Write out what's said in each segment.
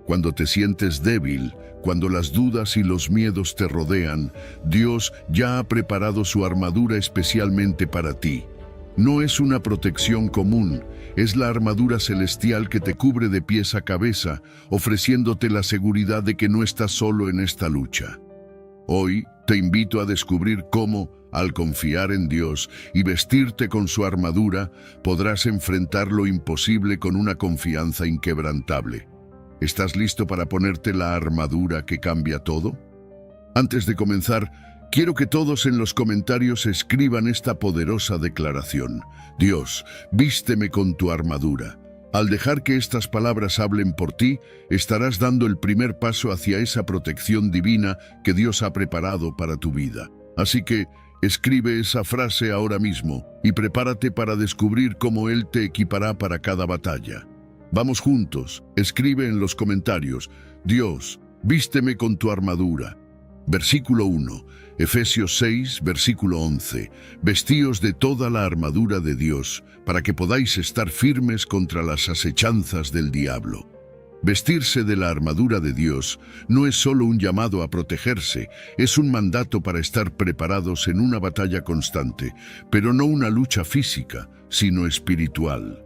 Cuando te sientes débil, cuando las dudas y los miedos te rodean, Dios ya ha preparado su armadura especialmente para ti. No es una protección común, es la armadura celestial que te cubre de pies a cabeza, ofreciéndote la seguridad de que no estás solo en esta lucha. Hoy te invito a descubrir cómo, al confiar en Dios y vestirte con su armadura, podrás enfrentar lo imposible con una confianza inquebrantable. ¿Estás listo para ponerte la armadura que cambia todo? Antes de comenzar, quiero que todos en los comentarios escriban esta poderosa declaración. Dios, vísteme con tu armadura. Al dejar que estas palabras hablen por ti, estarás dando el primer paso hacia esa protección divina que Dios ha preparado para tu vida. Así que, escribe esa frase ahora mismo y prepárate para descubrir cómo Él te equipará para cada batalla. Vamos juntos, escribe en los comentarios, Dios, vísteme con tu armadura. Versículo 1, Efesios 6, versículo 11. Vestíos de toda la armadura de Dios, para que podáis estar firmes contra las acechanzas del diablo. Vestirse de la armadura de Dios no es solo un llamado a protegerse, es un mandato para estar preparados en una batalla constante, pero no una lucha física, sino espiritual.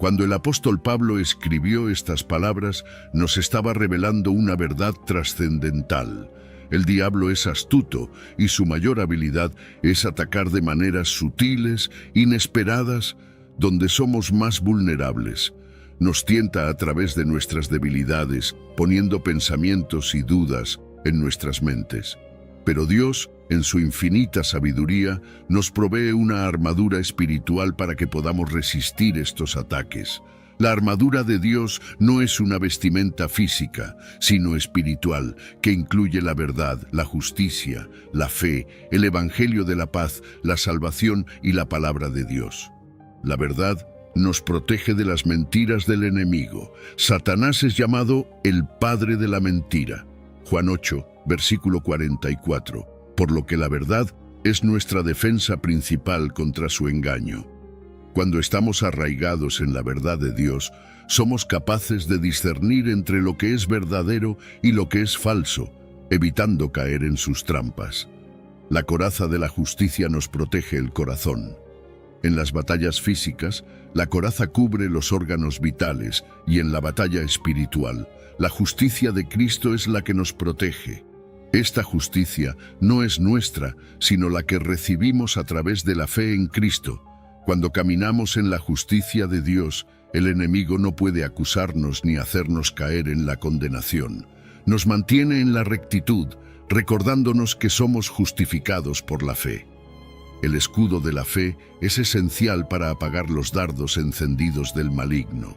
Cuando el apóstol Pablo escribió estas palabras, nos estaba revelando una verdad trascendental. El diablo es astuto y su mayor habilidad es atacar de maneras sutiles, inesperadas, donde somos más vulnerables. Nos tienta a través de nuestras debilidades, poniendo pensamientos y dudas en nuestras mentes. Pero Dios, en su infinita sabiduría, nos provee una armadura espiritual para que podamos resistir estos ataques. La armadura de Dios no es una vestimenta física, sino espiritual, que incluye la verdad, la justicia, la fe, el evangelio de la paz, la salvación y la palabra de Dios. La verdad nos protege de las mentiras del enemigo. Satanás es llamado el padre de la mentira. Juan 8, versículo 44. Por lo que la verdad es nuestra defensa principal contra su engaño. Cuando estamos arraigados en la verdad de Dios, somos capaces de discernir entre lo que es verdadero y lo que es falso, evitando caer en sus trampas. La coraza de la justicia nos protege el corazón. En las batallas físicas, la coraza cubre los órganos vitales y en la batalla espiritual, la justicia de Cristo es la que nos protege. Esta justicia no es nuestra, sino la que recibimos a través de la fe en Cristo. Cuando caminamos en la justicia de Dios, el enemigo no puede acusarnos ni hacernos caer en la condenación. Nos mantiene en la rectitud, recordándonos que somos justificados por la fe. El escudo de la fe es esencial para apagar los dardos encendidos del maligno.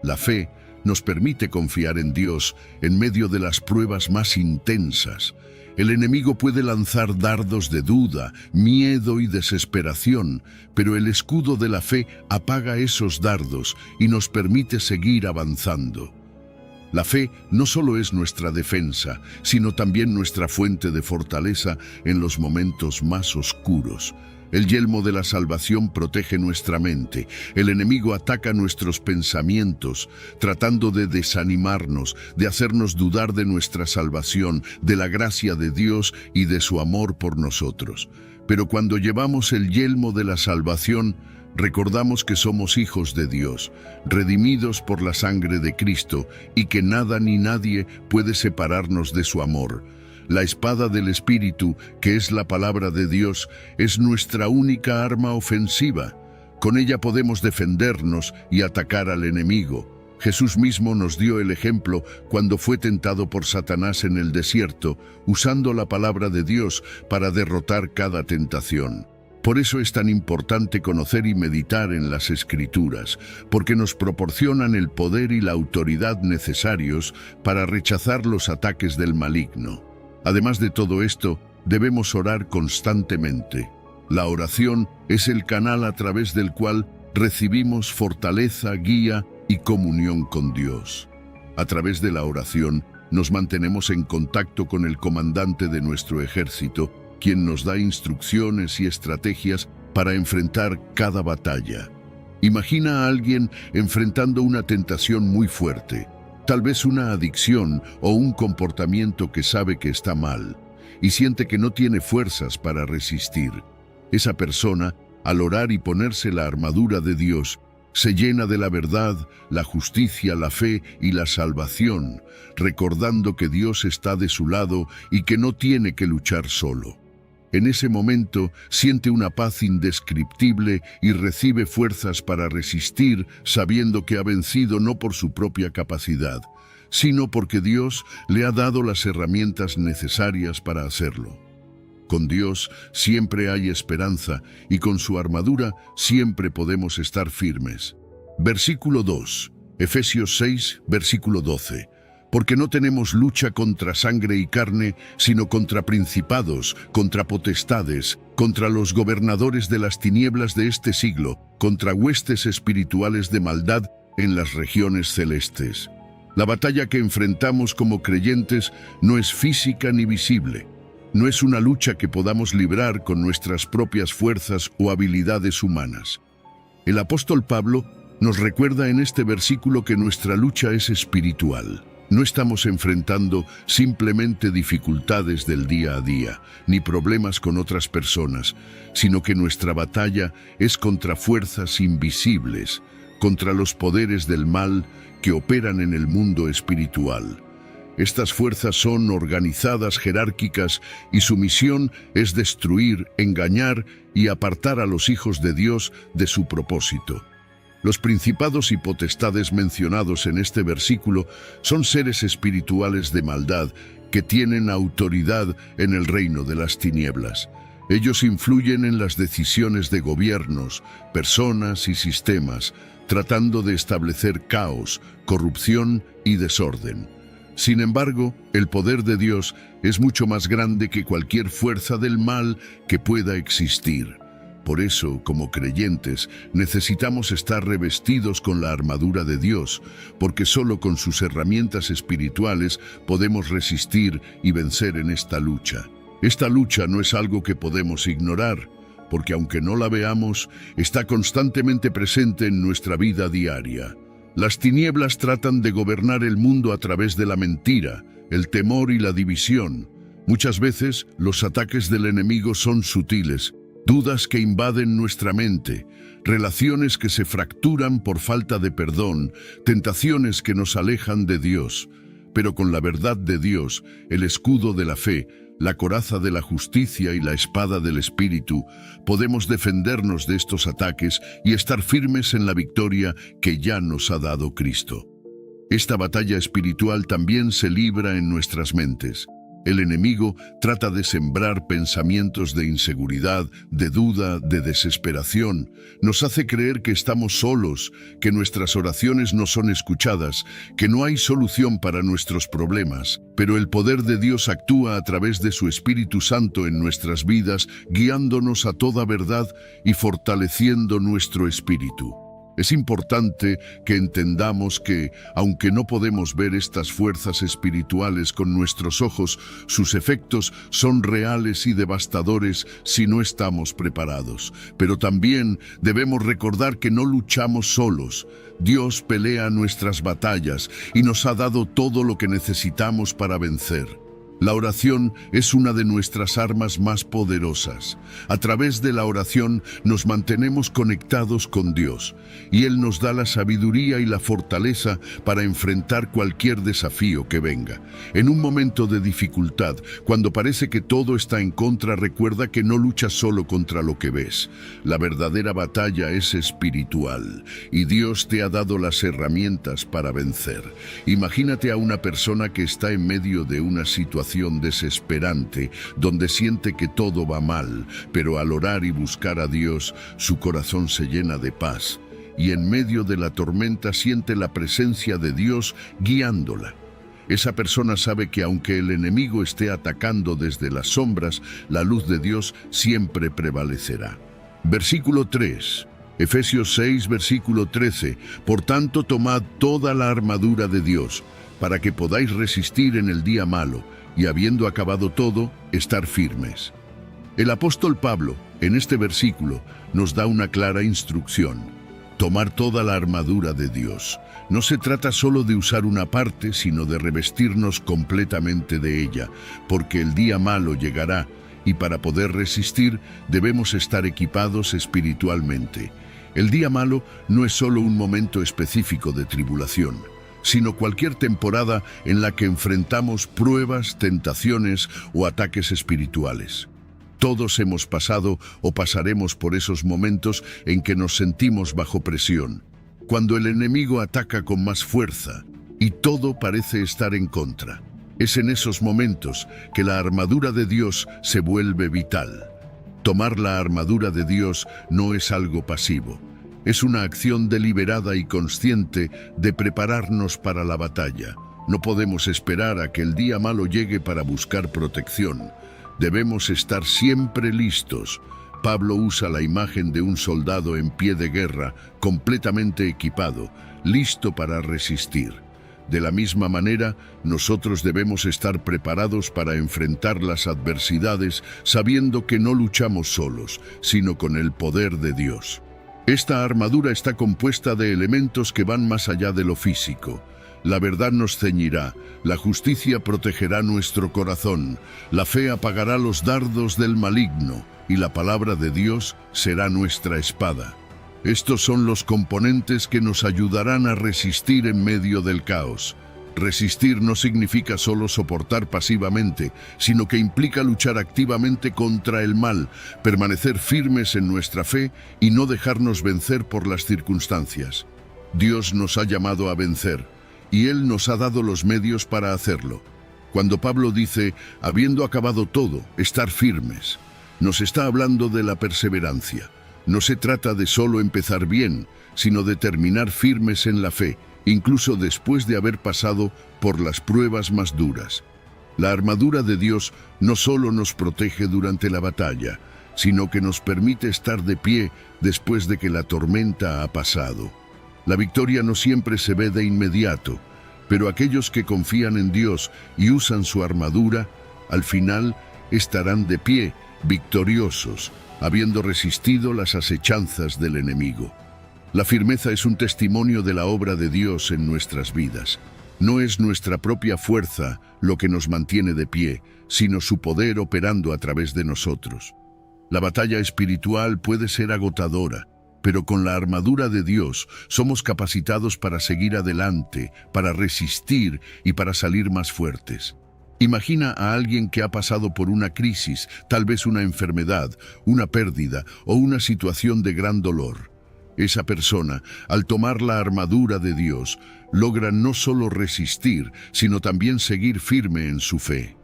La fe nos permite confiar en Dios en medio de las pruebas más intensas. El enemigo puede lanzar dardos de duda, miedo y desesperación, pero el escudo de la fe apaga esos dardos y nos permite seguir avanzando. La fe no solo es nuestra defensa, sino también nuestra fuente de fortaleza en los momentos más oscuros. El yelmo de la salvación protege nuestra mente. El enemigo ataca nuestros pensamientos, tratando de desanimarnos, de hacernos dudar de nuestra salvación, de la gracia de Dios y de su amor por nosotros. Pero cuando llevamos el yelmo de la salvación, recordamos que somos hijos de Dios, redimidos por la sangre de Cristo, y que nada ni nadie puede separarnos de su amor. La espada del Espíritu, que es la palabra de Dios, es nuestra única arma ofensiva. Con ella podemos defendernos y atacar al enemigo. Jesús mismo nos dio el ejemplo cuando fue tentado por Satanás en el desierto, usando la palabra de Dios para derrotar cada tentación. Por eso es tan importante conocer y meditar en las Escrituras, porque nos proporcionan el poder y la autoridad necesarios para rechazar los ataques del maligno. Además de todo esto, debemos orar constantemente. La oración es el canal a través del cual recibimos fortaleza, guía y comunión con Dios. A través de la oración, nos mantenemos en contacto con el comandante de nuestro ejército, quien nos da instrucciones y estrategias para enfrentar cada batalla. Imagina a alguien enfrentando una tentación muy fuerte. tal vez una adicción o un comportamiento que sabe que está mal y siente que no tiene fuerzas para resistir. Esa persona, al orar y ponerse la armadura de Dios, se llena de la verdad, la justicia, la fe y la salvación, recordando que Dios está de su lado y que no tiene que luchar solo. En ese momento siente una paz indescriptible y recibe fuerzas para resistir, sabiendo que ha vencido no por su propia capacidad, sino porque Dios le ha dado las herramientas necesarias para hacerlo. Con Dios siempre hay esperanza y con su armadura siempre podemos estar firmes. Versículo 2, Efesios 6, versículo 12. Porque no tenemos lucha contra sangre y carne, sino contra principados, contra potestades, contra los gobernadores de las tinieblas de este siglo, contra huestes espirituales de maldad en las regiones celestes. La batalla que enfrentamos como creyentes no es física ni visible. No es una lucha que podamos librar con nuestras propias fuerzas o habilidades humanas. El apóstol Pablo nos recuerda en este versículo que nuestra lucha es espiritual. No estamos enfrentando simplemente dificultades del día a día, ni problemas con otras personas, sino que nuestra batalla es contra fuerzas invisibles, contra los poderes del mal que operan en el mundo espiritual. Estas fuerzas son organizadas, jerárquicas, y su misión es destruir, engañar y apartar a los hijos de Dios de su propósito. Los principados y potestades mencionados en este versículo son seres espirituales de maldad que tienen autoridad en el reino de las tinieblas. Ellos influyen en las decisiones de gobiernos, personas y sistemas, tratando de establecer caos, corrupción y desorden. Sin embargo, el poder de Dios es mucho más grande que cualquier fuerza del mal que pueda existir. Por eso, como creyentes, necesitamos estar revestidos con la armadura de Dios, porque solo con sus herramientas espirituales podemos resistir y vencer en esta lucha. Esta lucha no es algo que podemos ignorar, porque aunque no la veamos, está constantemente presente en nuestra vida diaria. Las tinieblas tratan de gobernar el mundo a través de la mentira, el temor y la división. Muchas veces, los ataques del enemigo son sutiles, dudas que invaden nuestra mente, relaciones que se fracturan por falta de perdón, tentaciones que nos alejan de Dios. Pero con la verdad de Dios, el escudo de la fe, la coraza de la justicia y la espada del Espíritu, podemos defendernos de estos ataques y estar firmes en la victoria que ya nos ha dado Cristo. Esta batalla espiritual también se libra en nuestras mentes. El enemigo trata de sembrar pensamientos de inseguridad, de duda, de desesperación. Nos hace creer que estamos solos, que nuestras oraciones no son escuchadas, que no hay solución para nuestros problemas. Pero el poder de Dios actúa a través de su Espíritu Santo en nuestras vidas, guiándonos a toda verdad y fortaleciendo nuestro espíritu. Es importante que entendamos que, aunque no podemos ver estas fuerzas espirituales con nuestros ojos, sus efectos son reales y devastadores si no estamos preparados. Pero también debemos recordar que no luchamos solos. Dios pelea nuestras batallas y nos ha dado todo lo que necesitamos para vencer. La oración es una de nuestras armas más poderosas. A través de la oración nos mantenemos conectados con Dios y Él nos da la sabiduría y la fortaleza para enfrentar cualquier desafío que venga. En un momento de dificultad, cuando parece que todo está en contra, recuerda que no luchas solo contra lo que ves. La verdadera batalla es espiritual y Dios te ha dado las herramientas para vencer. Imagínate a una persona que está en medio de una situación desesperante, donde siente que todo va mal, pero al orar y buscar a Dios, su corazón se llena de paz, y en medio de la tormenta siente la presencia de Dios guiándola. Esa persona sabe que aunque el enemigo esté atacando desde las sombras, la luz de Dios siempre prevalecerá. Versículo 3. Efesios 6, versículo 13. Por tanto, tomad toda la armadura de Dios, para que podáis resistir en el día malo, y habiendo acabado todo, estar firmes. El apóstol Pablo, en este versículo, nos da una clara instrucción. Tomar toda la armadura de Dios. No se trata solo de usar una parte, sino de revestirnos completamente de ella, porque el día malo llegará, y para poder resistir debemos estar equipados espiritualmente. El día malo no es solo un momento específico de tribulación, sino cualquier temporada en la que enfrentamos pruebas, tentaciones o ataques espirituales. Todos hemos pasado o pasaremos por esos momentos en que nos sentimos bajo presión, cuando el enemigo ataca con más fuerza y todo parece estar en contra. Es en esos momentos que la armadura de Dios se vuelve vital. Tomar la armadura de Dios no es algo pasivo. Es una acción deliberada y consciente de prepararnos para la batalla. No podemos esperar a que el día malo llegue para buscar protección. Debemos estar siempre listos. Pablo usa la imagen de un soldado en pie de guerra, completamente equipado, listo para resistir. De la misma manera, nosotros debemos estar preparados para enfrentar las adversidades, sabiendo que no luchamos solos, sino con el poder de Dios. Esta armadura está compuesta de elementos que van más allá de lo físico. La verdad nos ceñirá, la justicia protegerá nuestro corazón, la fe apagará los dardos del maligno y la palabra de Dios será nuestra espada. Estos son los componentes que nos ayudarán a resistir en medio del caos. Resistir no significa solo soportar pasivamente, sino que implica luchar activamente contra el mal, permanecer firmes en nuestra fe y no dejarnos vencer por las circunstancias. Dios nos ha llamado a vencer, y Él nos ha dado los medios para hacerlo. Cuando Pablo dice, habiendo acabado todo, estar firmes, nos está hablando de la perseverancia. No se trata de solo empezar bien, sino de terminar firmes en la fe, incluso después de haber pasado por las pruebas más duras. La armadura de Dios no solo nos protege durante la batalla, sino que nos permite estar de pie después de que la tormenta ha pasado. La victoria no siempre se ve de inmediato, pero aquellos que confían en Dios y usan su armadura, al final estarán de pie, victoriosos, habiendo resistido las acechanzas del enemigo. La firmeza es un testimonio de la obra de Dios en nuestras vidas. No es nuestra propia fuerza lo que nos mantiene de pie, sino su poder operando a través de nosotros. La batalla espiritual puede ser agotadora, pero con la armadura de Dios somos capacitados para seguir adelante, para resistir y para salir más fuertes. Imagina a alguien que ha pasado por una crisis, tal vez una enfermedad, una pérdida o una situación de gran dolor. Esa persona, al tomar la armadura de Dios, logra no solo resistir, sino también seguir firme en su fe.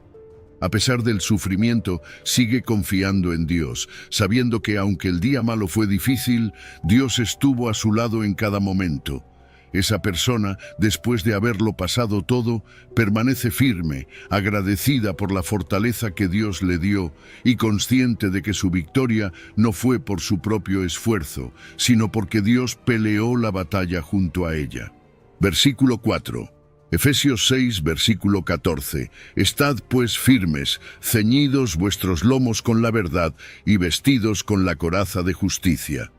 A pesar del sufrimiento, sigue confiando en Dios, sabiendo que aunque el día malo fue difícil, Dios estuvo a su lado en cada momento. Esa persona, después de haberlo pasado todo, permanece firme, agradecida por la fortaleza que Dios le dio y consciente de que su victoria no fue por su propio esfuerzo, sino porque Dios peleó la batalla junto a ella. Versículo 4. Efesios 6, versículo 14. Estad pues firmes, ceñidos vuestros lomos con la verdad y vestidos con la coraza de justicia.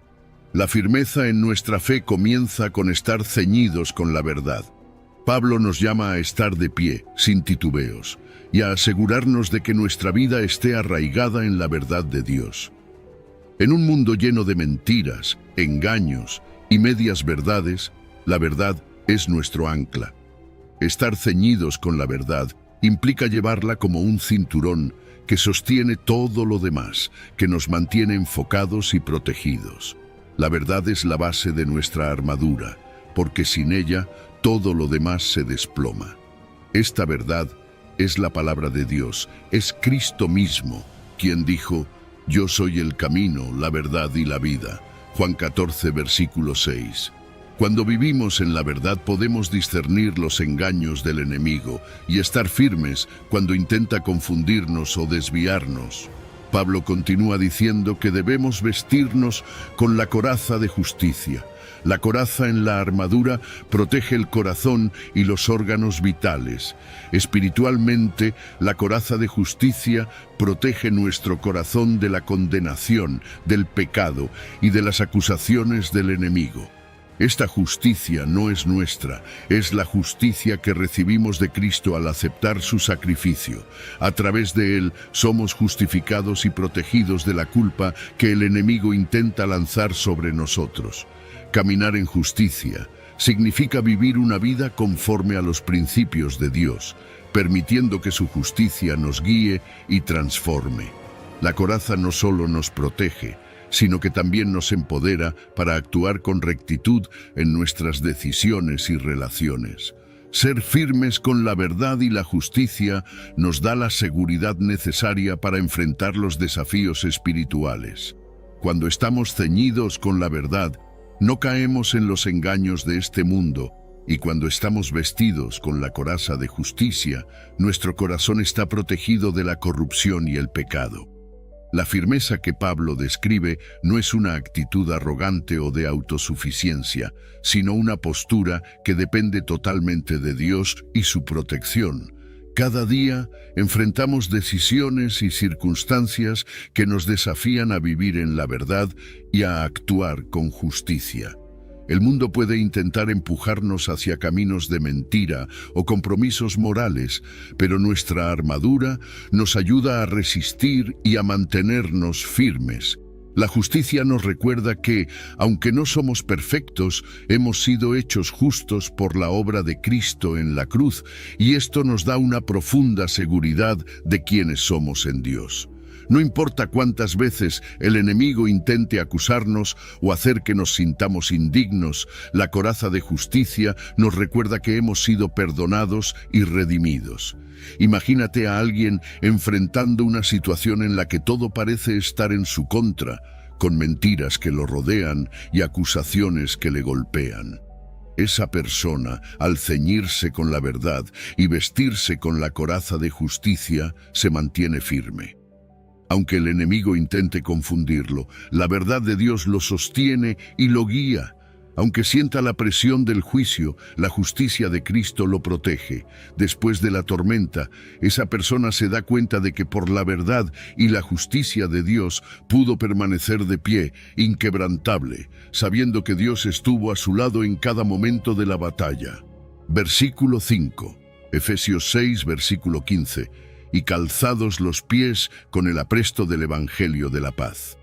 La firmeza en nuestra fe comienza con estar ceñidos con la verdad. Pablo nos llama a estar de pie, sin titubeos, y a asegurarnos de que nuestra vida esté arraigada en la verdad de Dios. En un mundo lleno de mentiras, engaños y medias verdades, la verdad es nuestro ancla. Estar ceñidos con la verdad implica llevarla como un cinturón que sostiene todo lo demás, que nos mantiene enfocados y protegidos. La verdad es la base de nuestra armadura, porque sin ella todo lo demás se desploma. Esta verdad es la palabra de Dios, es Cristo mismo, quien dijo, «Yo soy el camino, la verdad y la vida». Juan 14, versículo 6. Cuando vivimos en la verdad podemos discernir los engaños del enemigo y estar firmes cuando intenta confundirnos o desviarnos. Pablo continúa diciendo que debemos vestirnos con la coraza de justicia. La coraza en la armadura protege el corazón y los órganos vitales. Espiritualmente, la coraza de justicia protege nuestro corazón de la condenación, del pecado y de las acusaciones del enemigo. Esta justicia no es nuestra, es la justicia que recibimos de Cristo al aceptar su sacrificio. A través de él somos justificados y protegidos de la culpa que el enemigo intenta lanzar sobre nosotros. Caminar en justicia significa vivir una vida conforme a los principios de Dios, permitiendo que su justicia nos guíe y transforme. La coraza no solo nos protege, sino que también nos empodera para actuar con rectitud en nuestras decisiones y relaciones. Ser firmes con la verdad y la justicia nos da la seguridad necesaria para enfrentar los desafíos espirituales. Cuando estamos ceñidos con la verdad, no caemos en los engaños de este mundo, y cuando estamos vestidos con la coraza de justicia, nuestro corazón está protegido de la corrupción y el pecado. La firmeza que Pablo describe no es una actitud arrogante o de autosuficiencia, sino una postura que depende totalmente de Dios y su protección. Cada día enfrentamos decisiones y circunstancias que nos desafían a vivir en la verdad y a actuar con justicia. El mundo puede intentar empujarnos hacia caminos de mentira o compromisos morales, pero nuestra armadura nos ayuda a resistir y a mantenernos firmes. La justicia nos recuerda que, aunque no somos perfectos, hemos sido hechos justos por la obra de Cristo en la cruz, y esto nos da una profunda seguridad de quiénes somos en Dios. No importa cuántas veces el enemigo intente acusarnos o hacer que nos sintamos indignos, la coraza de justicia nos recuerda que hemos sido perdonados y redimidos. Imagínate a alguien enfrentando una situación en la que todo parece estar en su contra, con mentiras que lo rodean y acusaciones que le golpean. Esa persona, al ceñirse con la verdad y vestirse con la coraza de justicia, se mantiene firme. Aunque el enemigo intente confundirlo, la verdad de Dios lo sostiene y lo guía. Aunque sienta la presión del juicio, la justicia de Cristo lo protege. Después de la tormenta, esa persona se da cuenta de que por la verdad y la justicia de Dios pudo permanecer de pie, inquebrantable, sabiendo que Dios estuvo a su lado en cada momento de la batalla. Versículo 5, Efesios 6, versículo 15. Y calzados los pies con el apresto del Evangelio de la paz.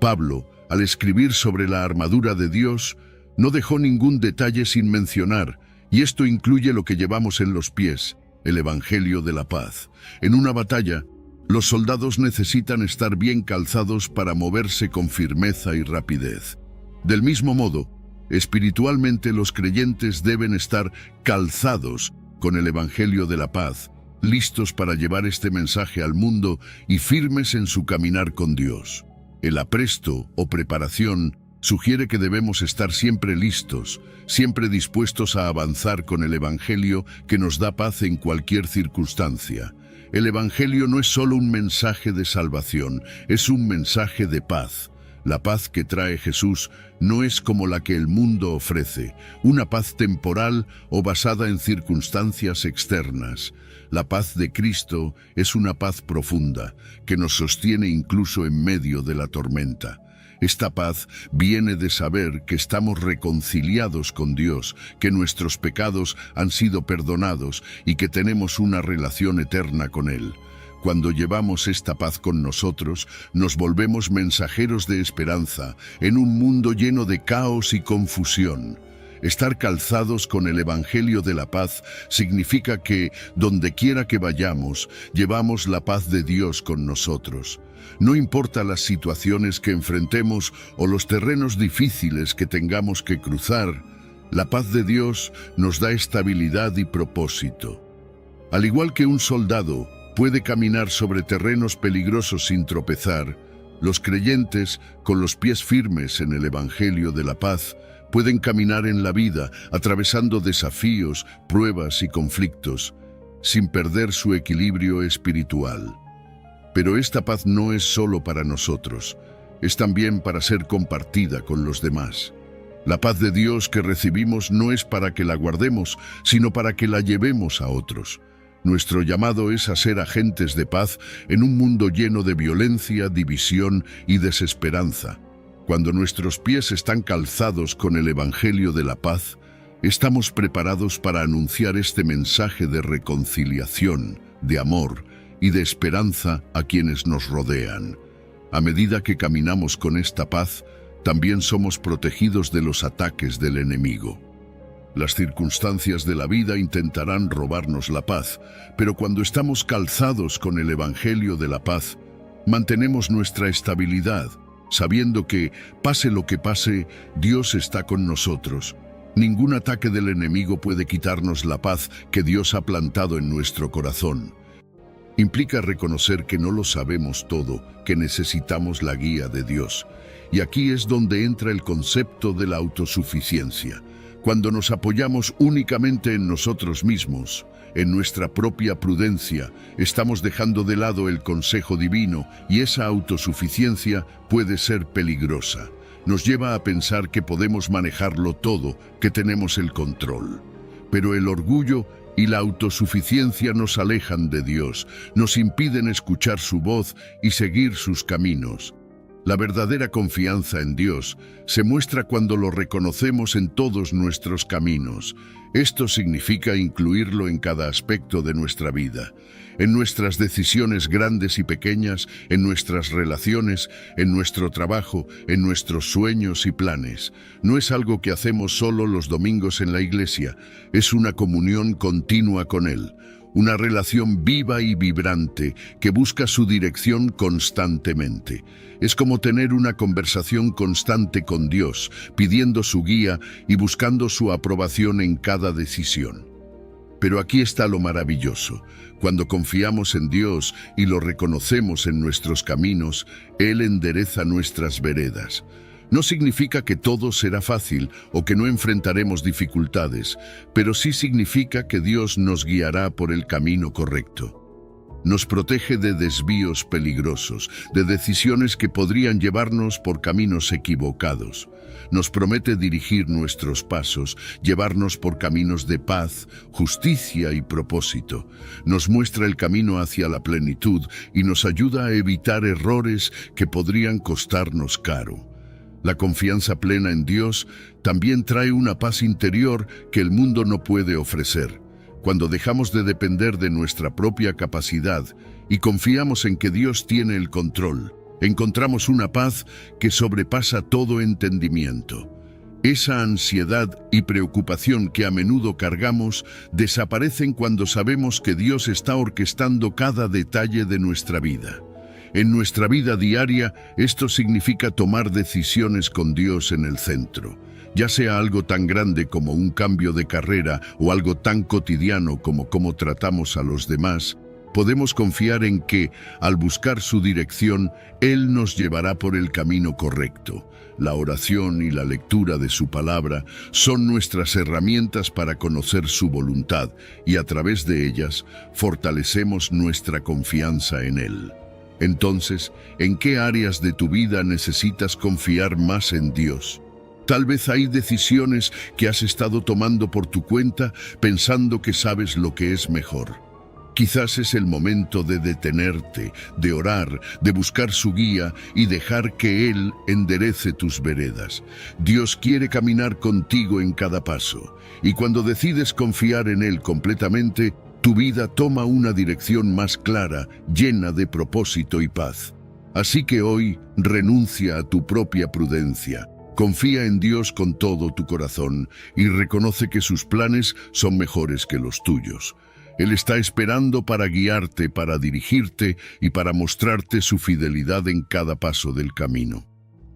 Pablo, al escribir sobre la armadura de Dios, no dejó ningún detalle sin mencionar, y esto incluye lo que llevamos en los pies, el Evangelio de la paz. En una batalla, los soldados necesitan estar bien calzados para moverse con firmeza y rapidez. Del mismo modo, espiritualmente los creyentes deben estar calzados con el Evangelio de la paz, listos para llevar este mensaje al mundo y firmes en su caminar con Dios. El apresto o preparación sugiere que debemos estar siempre listos, siempre dispuestos a avanzar con el Evangelio que nos da paz en cualquier circunstancia. El Evangelio no es solo un mensaje de salvación, es un mensaje de paz. La paz que trae Jesús no es como la que el mundo ofrece, una paz temporal o basada en circunstancias externas. La paz de Cristo es una paz profunda, que nos sostiene incluso en medio de la tormenta. Esta paz viene de saber que estamos reconciliados con Dios, que nuestros pecados han sido perdonados y que tenemos una relación eterna con Él. Cuando llevamos esta paz con nosotros, nos volvemos mensajeros de esperanza en un mundo lleno de caos y confusión. Estar calzados con el Evangelio de la paz significa que, donde quiera que vayamos, llevamos la paz de Dios con nosotros. No importa las situaciones que enfrentemos o los terrenos difíciles que tengamos que cruzar, la paz de Dios nos da estabilidad y propósito. Al igual que un soldado puede caminar sobre terrenos peligrosos sin tropezar, los creyentes, con los pies firmes en el Evangelio de la paz, pueden caminar en la vida atravesando desafíos, pruebas y conflictos, sin perder su equilibrio espiritual. Pero esta paz no es solo para nosotros, es también para ser compartida con los demás. La paz de Dios que recibimos no es para que la guardemos, sino para que la llevemos a otros. Nuestro llamado es a ser agentes de paz en un mundo lleno de violencia, división y desesperanza. Cuando nuestros pies están calzados con el Evangelio de la paz, estamos preparados para anunciar este mensaje de reconciliación, de amor y de esperanza a quienes nos rodean. A medida que caminamos con esta paz, también somos protegidos de los ataques del enemigo. Las circunstancias de la vida intentarán robarnos la paz, pero cuando estamos calzados con el Evangelio de la paz, mantenemos nuestra estabilidad, sabiendo que, pase lo que pase, Dios está con nosotros. Ningún ataque del enemigo puede quitarnos la paz que Dios ha plantado en nuestro corazón. Implica reconocer que no lo sabemos todo, que necesitamos la guía de Dios. Y aquí es donde entra el concepto de la autosuficiencia. Cuando nos apoyamos únicamente en nosotros mismos, en nuestra propia prudencia, estamos dejando de lado el consejo divino y esa autosuficiencia puede ser peligrosa. Nos lleva a pensar que podemos manejarlo todo, que tenemos el control. Pero el orgullo y la autosuficiencia nos alejan de Dios, nos impiden escuchar su voz y seguir sus caminos. La verdadera confianza en Dios se muestra cuando lo reconocemos en todos nuestros caminos. Esto significa incluirlo en cada aspecto de nuestra vida, en nuestras decisiones grandes y pequeñas, en nuestras relaciones, en nuestro trabajo, en nuestros sueños y planes. No es algo que hacemos solo los domingos en la iglesia, es una comunión continua con Él. Una relación viva y vibrante que busca su dirección constantemente. Es como tener una conversación constante con Dios, pidiendo su guía y buscando su aprobación en cada decisión. Pero aquí está lo maravilloso. Cuando confiamos en Dios y lo reconocemos en nuestros caminos, Él endereza nuestras veredas. No significa que todo será fácil o que no enfrentaremos dificultades, pero sí significa que Dios nos guiará por el camino correcto. Nos protege de desvíos peligrosos, de decisiones que podrían llevarnos por caminos equivocados. Nos promete dirigir nuestros pasos, llevarnos por caminos de paz, justicia y propósito. Nos muestra el camino hacia la plenitud y nos ayuda a evitar errores que podrían costarnos caro. La confianza plena en Dios también trae una paz interior que el mundo no puede ofrecer. Cuando dejamos de depender de nuestra propia capacidad y confiamos en que Dios tiene el control, encontramos una paz que sobrepasa todo entendimiento. Esa ansiedad y preocupación que a menudo cargamos desaparecen cuando sabemos que Dios está orquestando cada detalle de nuestra vida. En nuestra vida diaria, esto significa tomar decisiones con Dios en el centro. Ya sea algo tan grande como un cambio de carrera o algo tan cotidiano como cómo tratamos a los demás, podemos confiar en que, al buscar su dirección, Él nos llevará por el camino correcto. La oración y la lectura de su palabra son nuestras herramientas para conocer su voluntad y a través de ellas fortalecemos nuestra confianza en Él. Entonces, ¿en qué áreas de tu vida necesitas confiar más en Dios? Tal vez hay decisiones que has estado tomando por tu cuenta pensando que sabes lo que es mejor. Quizás es el momento de detenerte, de orar, de buscar su guía y dejar que Él enderece tus veredas. Dios quiere caminar contigo en cada paso, y cuando decides confiar en Él completamente, tu vida toma una dirección más clara, llena de propósito y paz. Así que hoy renuncia a tu propia prudencia. Confía en Dios con todo tu corazón y reconoce que sus planes son mejores que los tuyos. Él está esperando para guiarte, para dirigirte y para mostrarte su fidelidad en cada paso del camino.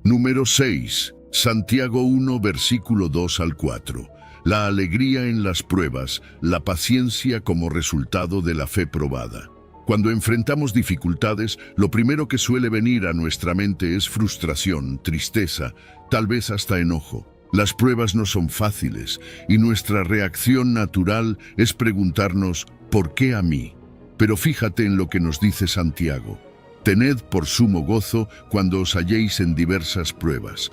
Número 6. Santiago 1, versículo 2 al 4. La alegría en las pruebas, la paciencia como resultado de la fe probada. Cuando enfrentamos dificultades, lo primero que suele venir a nuestra mente es frustración, tristeza, tal vez hasta enojo. Las pruebas no son fáciles y nuestra reacción natural es preguntarnos, ¿por qué a mí? Pero fíjate en lo que nos dice Santiago. Tened por sumo gozo cuando os halléis en diversas pruebas.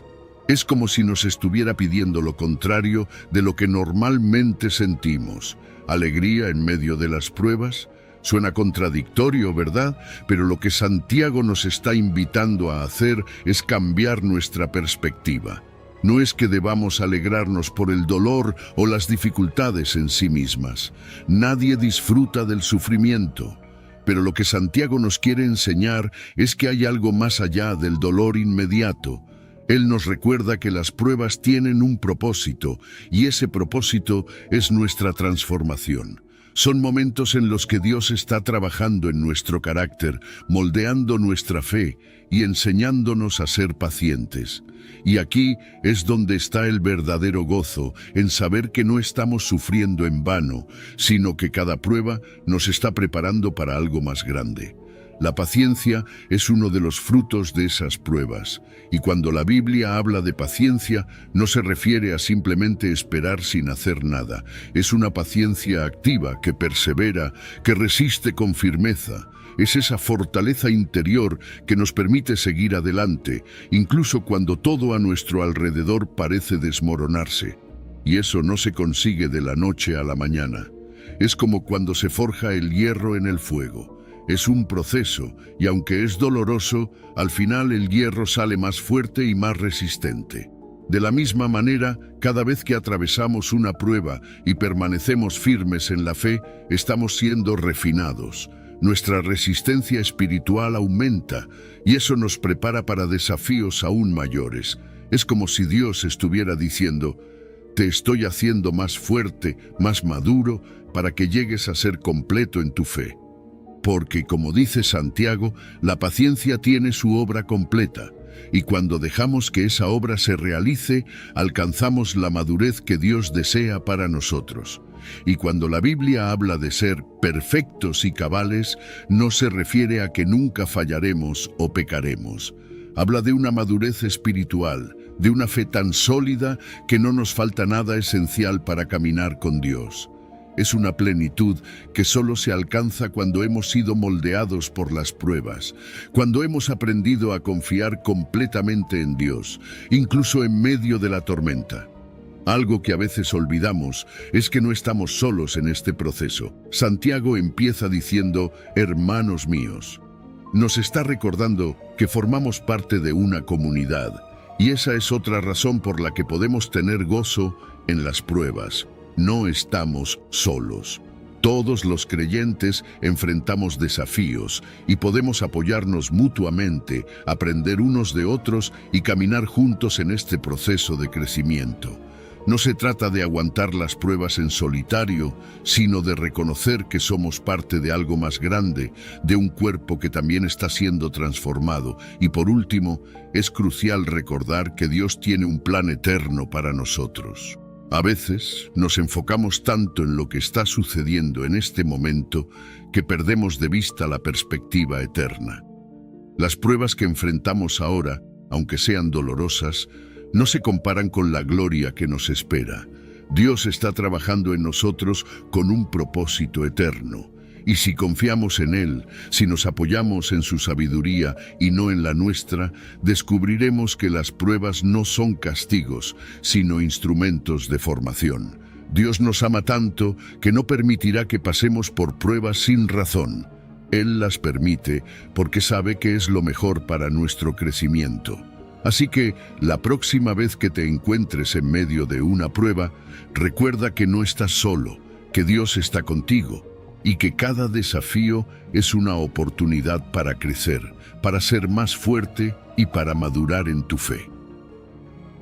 Es como si nos estuviera pidiendo lo contrario de lo que normalmente sentimos. Alegría en medio de las pruebas. Suena contradictorio, ¿verdad? Pero lo que Santiago nos está invitando a hacer es cambiar nuestra perspectiva. No es que debamos alegrarnos por el dolor o las dificultades en sí mismas. Nadie disfruta del sufrimiento. Pero lo que Santiago nos quiere enseñar es que hay algo más allá del dolor inmediato. Él nos recuerda que las pruebas tienen un propósito, y ese propósito es nuestra transformación. Son momentos en los que Dios está trabajando en nuestro carácter, moldeando nuestra fe y enseñándonos a ser pacientes. Y aquí es donde está el verdadero gozo, en saber que no estamos sufriendo en vano, sino que cada prueba nos está preparando para algo más grande. La paciencia es uno de los frutos de esas pruebas, y cuando la Biblia habla de paciencia, no se refiere a simplemente esperar sin hacer nada. Es una paciencia activa, que persevera, que resiste con firmeza. Es esa fortaleza interior que nos permite seguir adelante, incluso cuando todo a nuestro alrededor parece desmoronarse. Y eso no se consigue de la noche a la mañana. Es como cuando se forja el hierro en el fuego. Es un proceso, y aunque es doloroso, al final el hierro sale más fuerte y más resistente. De la misma manera, cada vez que atravesamos una prueba y permanecemos firmes en la fe, estamos siendo refinados. Nuestra resistencia espiritual aumenta, y eso nos prepara para desafíos aún mayores. Es como si Dios estuviera diciendo: te estoy haciendo más fuerte, más maduro, para que llegues a ser completo en tu fe. Porque, como dice Santiago, la paciencia tiene su obra completa, y cuando dejamos que esa obra se realice, alcanzamos la madurez que Dios desea para nosotros. Y cuando la Biblia habla de ser perfectos y cabales, no se refiere a que nunca fallaremos o pecaremos. Habla de una madurez espiritual, de una fe tan sólida que no nos falta nada esencial para caminar con Dios. Es una plenitud que solo se alcanza cuando hemos sido moldeados por las pruebas, cuando hemos aprendido a confiar completamente en Dios, incluso en medio de la tormenta. Algo que a veces olvidamos es que no estamos solos en este proceso. Santiago empieza diciendo: hermanos míos. Nos está recordando que formamos parte de una comunidad, y esa es otra razón por la que podemos tener gozo en las pruebas. No estamos solos. Todos los creyentes enfrentamos desafíos y podemos apoyarnos mutuamente, aprender unos de otros y caminar juntos en este proceso de crecimiento. No se trata de aguantar las pruebas en solitario, sino de reconocer que somos parte de algo más grande, de un cuerpo que también está siendo transformado. Y por último, es crucial recordar que Dios tiene un plan eterno para nosotros. A veces nos enfocamos tanto en lo que está sucediendo en este momento que perdemos de vista la perspectiva eterna. Las pruebas que enfrentamos ahora, aunque sean dolorosas, no se comparan con la gloria que nos espera. Dios está trabajando en nosotros con un propósito eterno. Y si confiamos en Él, si nos apoyamos en su sabiduría y no en la nuestra, descubriremos que las pruebas no son castigos, sino instrumentos de formación. Dios nos ama tanto que no permitirá que pasemos por pruebas sin razón. Él las permite porque sabe que es lo mejor para nuestro crecimiento. Así que, la próxima vez que te encuentres en medio de una prueba, recuerda que no estás solo, que Dios está contigo, y que cada desafío es una oportunidad para crecer, para ser más fuerte y para madurar en tu fe.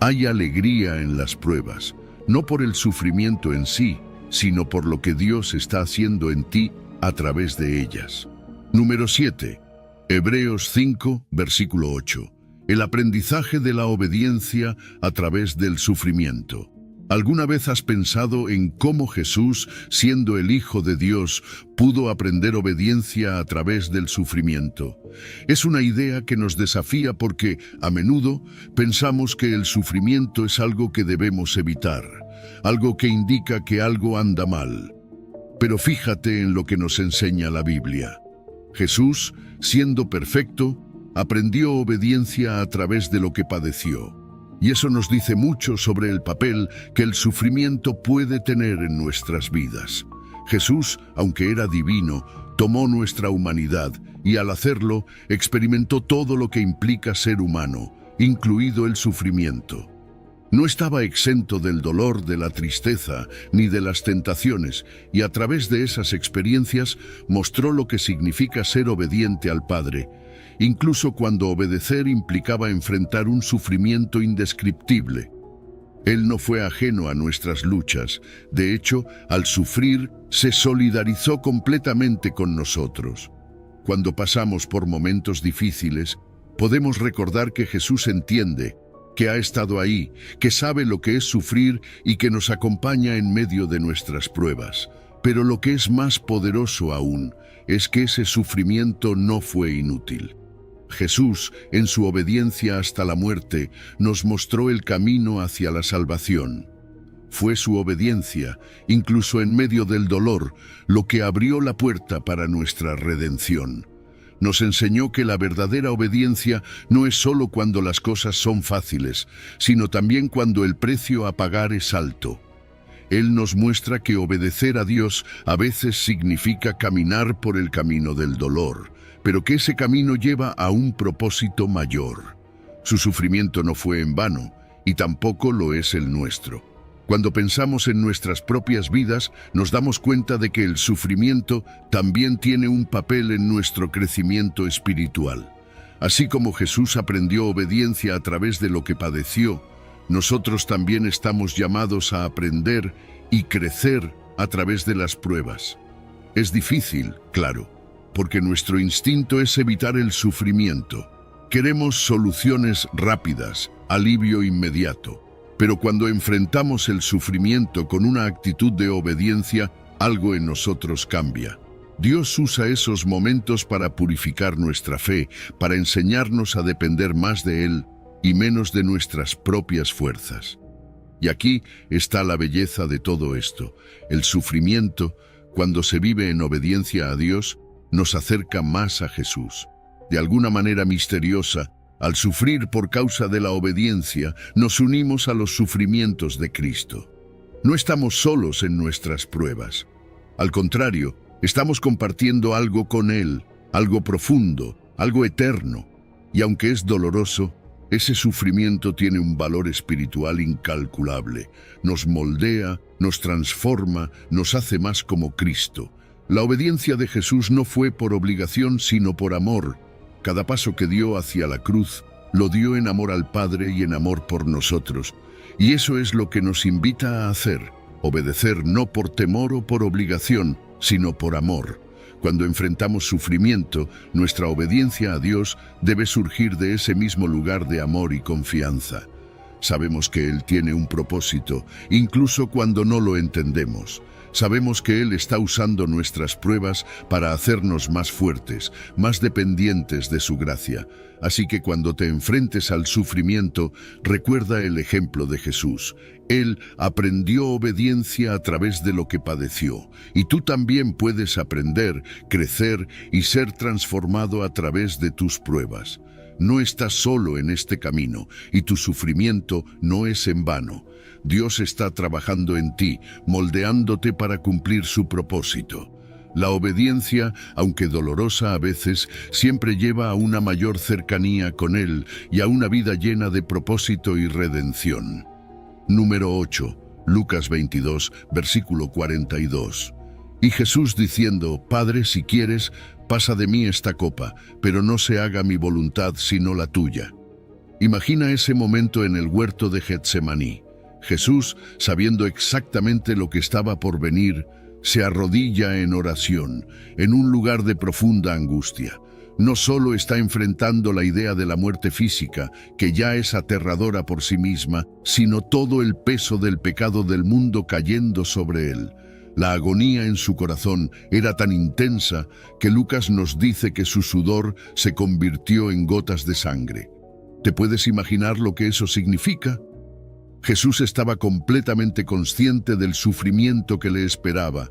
Hay alegría en las pruebas, no por el sufrimiento en sí, sino por lo que Dios está haciendo en ti a través de ellas. Número 7. Hebreos 5, versículo 8. El aprendizaje de la obediencia a través del sufrimiento. ¿Alguna vez has pensado en cómo Jesús, siendo el Hijo de Dios, pudo aprender obediencia a través del sufrimiento? Es una idea que nos desafía porque, a menudo, pensamos que el sufrimiento es algo que debemos evitar, algo que indica que algo anda mal. Pero fíjate en lo que nos enseña la Biblia. Jesús, siendo perfecto, aprendió obediencia a través de lo que padeció. Y eso nos dice mucho sobre el papel que el sufrimiento puede tener en nuestras vidas. Jesús, aunque era divino, tomó nuestra humanidad y al hacerlo experimentó todo lo que implica ser humano, incluido el sufrimiento. No estaba exento del dolor, de la tristeza, ni de las tentaciones, y a través de esas experiencias mostró lo que significa ser obediente al Padre, incluso cuando obedecer implicaba enfrentar un sufrimiento indescriptible. Él no fue ajeno a nuestras luchas. De hecho, al sufrir, se solidarizó completamente con nosotros. Cuando pasamos por momentos difíciles, podemos recordar que Jesús entiende, que ha estado ahí, que sabe lo que es sufrir y que nos acompaña en medio de nuestras pruebas. Pero lo que es más poderoso aún es que ese sufrimiento no fue inútil. Jesús, en su obediencia hasta la muerte, nos mostró el camino hacia la salvación. Fue su obediencia, incluso en medio del dolor, lo que abrió la puerta para nuestra redención. Nos enseñó que la verdadera obediencia no es solo cuando las cosas son fáciles, sino también cuando el precio a pagar es alto. Él nos muestra que obedecer a Dios a veces significa caminar por el camino del dolor, pero que ese camino lleva a un propósito mayor. Su sufrimiento no fue en vano, y tampoco lo es el nuestro. Cuando pensamos en nuestras propias vidas, nos damos cuenta de que el sufrimiento también tiene un papel en nuestro crecimiento espiritual. Así como Jesús aprendió obediencia a través de lo que padeció, nosotros también estamos llamados a aprender y crecer a través de las pruebas. Es difícil, claro, porque nuestro instinto es evitar el sufrimiento. Queremos soluciones rápidas, alivio inmediato. Pero cuando enfrentamos el sufrimiento con una actitud de obediencia, algo en nosotros cambia. Dios usa esos momentos para purificar nuestra fe, para enseñarnos a depender más de Él y menos de nuestras propias fuerzas. Y aquí está la belleza de todo esto. El sufrimiento, cuando se vive en obediencia a Dios, nos acerca más a Jesús. De alguna manera misteriosa, al sufrir por causa de la obediencia, nos unimos a los sufrimientos de Cristo. No estamos solos en nuestras pruebas. Al contrario, estamos compartiendo algo con Él, algo profundo, algo eterno. Y aunque es doloroso, ese sufrimiento tiene un valor espiritual incalculable. Nos moldea, nos transforma, nos hace más como Cristo. La obediencia de Jesús no fue por obligación, sino por amor. Cada paso que dio hacia la cruz, lo dio en amor al Padre y en amor por nosotros. Y eso es lo que nos invita a hacer, obedecer no por temor o por obligación, sino por amor. Cuando enfrentamos sufrimiento, nuestra obediencia a Dios debe surgir de ese mismo lugar de amor y confianza. Sabemos que Él tiene un propósito, incluso cuando no lo entendemos. Sabemos que Él está usando nuestras pruebas para hacernos más fuertes, más dependientes de su gracia. Así que cuando te enfrentes al sufrimiento, recuerda el ejemplo de Jesús. Él aprendió obediencia a través de lo que padeció. Y tú también puedes aprender, crecer y ser transformado a través de tus pruebas. No estás solo en este camino y tu sufrimiento no es en vano. Dios está trabajando en ti, moldeándote para cumplir su propósito. La obediencia, aunque dolorosa a veces, siempre lleva a una mayor cercanía con Él y a una vida llena de propósito y redención. Número 8, Lucas 22, versículo 42. Y Jesús diciendo, Padre, si quieres, pasa de mí esta copa, pero no se haga mi voluntad sino la tuya. Imagina ese momento en el huerto de Getsemaní. Jesús, sabiendo exactamente lo que estaba por venir, se arrodilla en oración, en un lugar de profunda angustia. No solo está enfrentando la idea de la muerte física, que ya es aterradora por sí misma, sino todo el peso del pecado del mundo cayendo sobre él. La agonía en su corazón era tan intensa que Lucas nos dice que su sudor se convirtió en gotas de sangre. ¿Te puedes imaginar lo que eso significa? Jesús estaba completamente consciente del sufrimiento que le esperaba,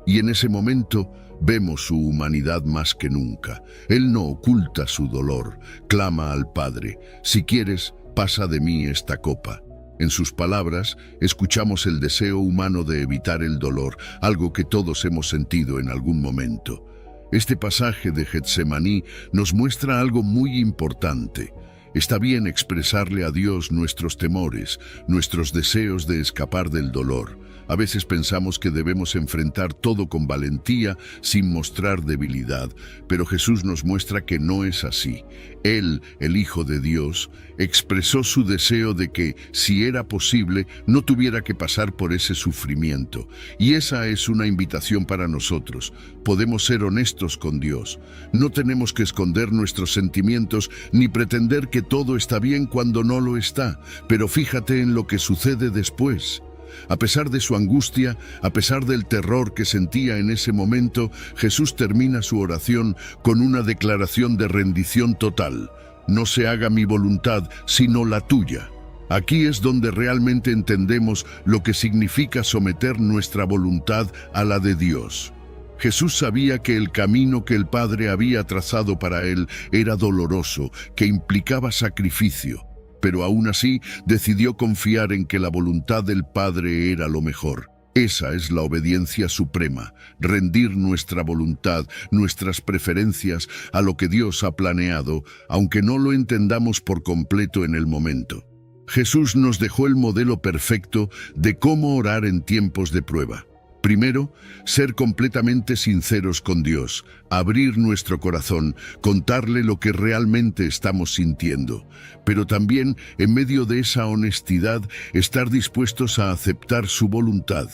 y en ese momento vemos su humanidad más que nunca. Él no oculta su dolor, clama al Padre, si quieres, pasa de mí esta copa. En sus palabras, escuchamos el deseo humano de evitar el dolor, algo que todos hemos sentido en algún momento. Este pasaje de Getsemaní nos muestra algo muy importante. Está bien expresarle a Dios nuestros temores, nuestros deseos de escapar del dolor. A veces pensamos que debemos enfrentar todo con valentía, sin mostrar debilidad, pero Jesús nos muestra que no es así. Él, el Hijo de Dios, expresó su deseo de que, si era posible, no tuviera que pasar por ese sufrimiento. Y esa es una invitación para nosotros. Podemos ser honestos con Dios. No tenemos que esconder nuestros sentimientos ni pretender que todo está bien cuando no lo está, pero fíjate en lo que sucede después. A pesar de su angustia, a pesar del terror que sentía en ese momento, Jesús termina su oración con una declaración de rendición total. No se haga mi voluntad, sino la tuya. Aquí es donde realmente entendemos lo que significa someter nuestra voluntad a la de Dios. Jesús sabía que el camino que el Padre había trazado para él era doloroso, que implicaba sacrificio. Pero aún así decidió confiar en que la voluntad del Padre era lo mejor. Esa es la obediencia suprema, rendir nuestra voluntad, nuestras preferencias a lo que Dios ha planeado, aunque no lo entendamos por completo en el momento. Jesús nos dejó el modelo perfecto de cómo orar en tiempos de prueba. Primero, ser completamente sinceros con Dios, abrir nuestro corazón, contarle lo que realmente estamos sintiendo. Pero también, en medio de esa honestidad, estar dispuestos a aceptar su voluntad,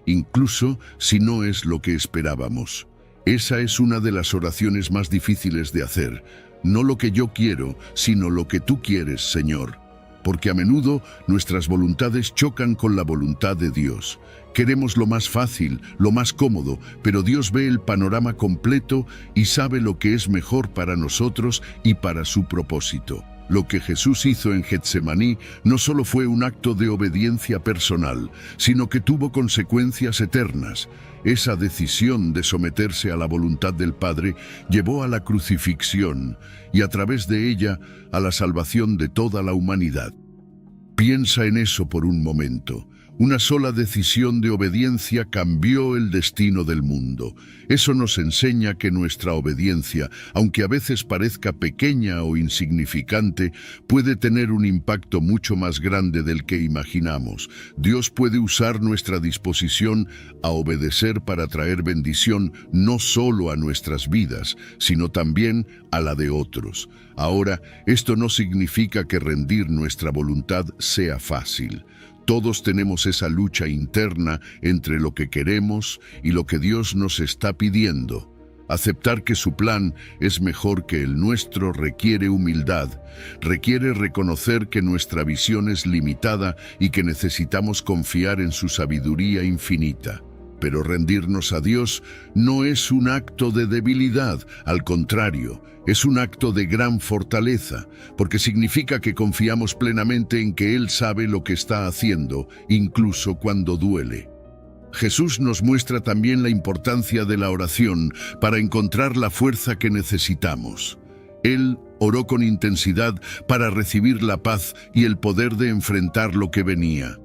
incluso si no es lo que esperábamos. Esa es una de las oraciones más difíciles de hacer. No lo que yo quiero, sino lo que tú quieres, Señor. Porque a menudo nuestras voluntades chocan con la voluntad de Dios. Queremos lo más fácil, lo más cómodo, pero Dios ve el panorama completo y sabe lo que es mejor para nosotros y para su propósito. Lo que Jesús hizo en Getsemaní no solo fue un acto de obediencia personal, sino que tuvo consecuencias eternas. Esa decisión de someterse a la voluntad del Padre llevó a la crucifixión y a través de ella a la salvación de toda la humanidad. Piensa en eso por un momento. Una sola decisión de obediencia cambió el destino del mundo. Eso nos enseña que nuestra obediencia, aunque a veces parezca pequeña o insignificante, puede tener un impacto mucho más grande del que imaginamos. Dios puede usar nuestra disposición a obedecer para traer bendición no solo a nuestras vidas, sino también a la de otros. Ahora, esto no significa que rendir nuestra voluntad sea fácil. Todos tenemos esa lucha interna entre lo que queremos y lo que Dios nos está pidiendo. Aceptar que su plan es mejor que el nuestro requiere humildad, requiere reconocer que nuestra visión es limitada y que necesitamos confiar en su sabiduría infinita. Pero rendirnos a Dios no es un acto de debilidad, al contrario, es un acto de gran fortaleza, porque significa que confiamos plenamente en que Él sabe lo que está haciendo, incluso cuando duele. Jesús nos muestra también la importancia de la oración para encontrar la fuerza que necesitamos. Él oró con intensidad para recibir la paz y el poder de enfrentar lo que venía.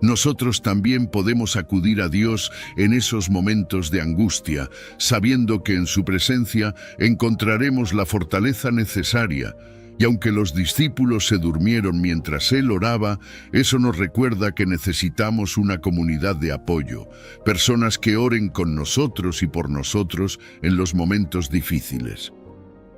Nosotros también podemos acudir a Dios en esos momentos de angustia, sabiendo que en su presencia encontraremos la fortaleza necesaria. Y aunque los discípulos se durmieron mientras Él oraba, eso nos recuerda que necesitamos una comunidad de apoyo, personas que oren con nosotros y por nosotros en los momentos difíciles.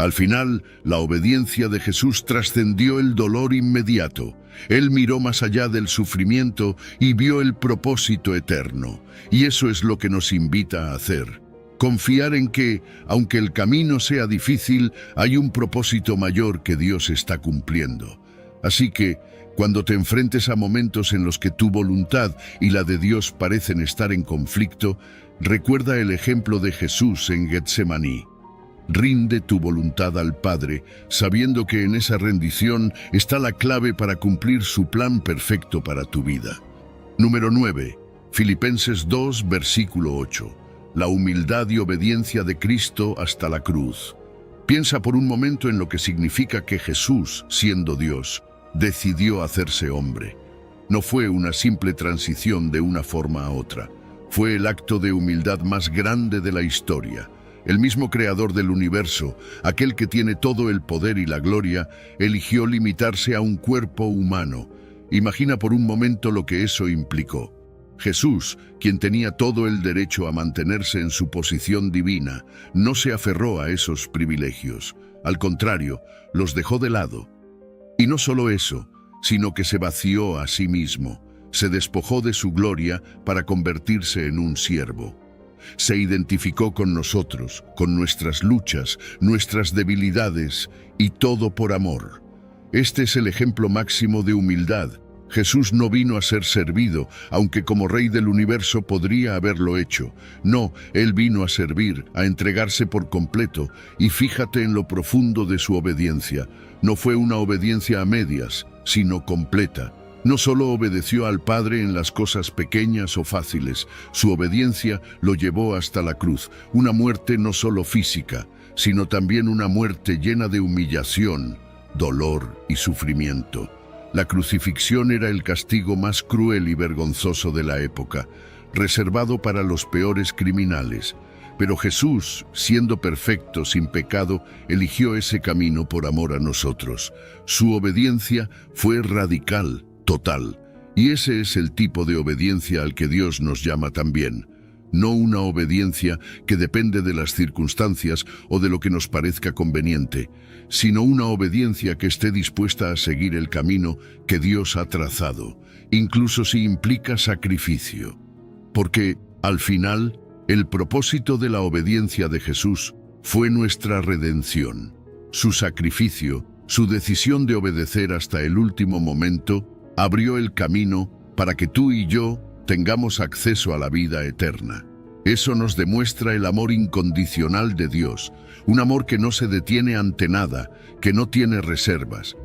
Al final, la obediencia de Jesús trascendió el dolor inmediato. Él miró más allá del sufrimiento y vio el propósito eterno. Y eso es lo que nos invita a hacer. Confiar en que, aunque el camino sea difícil, hay un propósito mayor que Dios está cumpliendo. Así que, cuando te enfrentes a momentos en los que tu voluntad y la de Dios parecen estar en conflicto, recuerda el ejemplo de Jesús en Getsemaní. Rinde tu voluntad al Padre, sabiendo que en esa rendición está la clave para cumplir su plan perfecto para tu vida. Número 9. Filipenses 2, versículo 8. La humildad y obediencia de Cristo hasta la cruz. Piensa por un momento en lo que significa que Jesús, siendo Dios, decidió hacerse hombre. No fue una simple transición de una forma a otra. Fue el acto de humildad más grande de la historia. el mismo creador del universo, aquel que tiene todo el poder y la gloria, eligió limitarse a un cuerpo humano. Imagina por un momento lo que eso implicó. Jesús, quien tenía todo el derecho a mantenerse en su posición divina, no se aferró a esos privilegios. Al contrario, los dejó de lado. Y no solo eso, sino que se vació a sí mismo. Se despojó de su gloria para convertirse en un siervo. Se identificó con nosotros, con nuestras luchas, nuestras debilidades, y todo por amor. Este es el ejemplo máximo de humildad. Jesús no vino a ser servido, aunque como Rey del universo podría haberlo hecho. No, Él vino a servir, a entregarse por completo, y fíjate en lo profundo de su obediencia. No fue una obediencia a medias, sino completa. No solo obedeció al Padre en las cosas pequeñas o fáciles, su obediencia lo llevó hasta la cruz, una muerte no solo física, sino también una muerte llena de humillación, dolor y sufrimiento. La crucifixión era el castigo más cruel y vergonzoso de la época, reservado para los peores criminales. Pero Jesús, siendo perfecto, sin pecado, eligió ese camino por amor a nosotros. Su obediencia fue radical, total. Y ese es el tipo de obediencia al que Dios nos llama también. No una obediencia que depende de las circunstancias o de lo que nos parezca conveniente, sino una obediencia que esté dispuesta a seguir el camino que Dios ha trazado, incluso si implica sacrificio. Porque, al final, el propósito de la obediencia de Jesús fue nuestra redención. Su sacrificio, su decisión de obedecer hasta el último momento, abrió el camino para que tú y yo tengamos acceso a la vida eterna. Eso nos demuestra el amor incondicional de Dios, un amor que no se detiene ante nada, que no tiene reservas.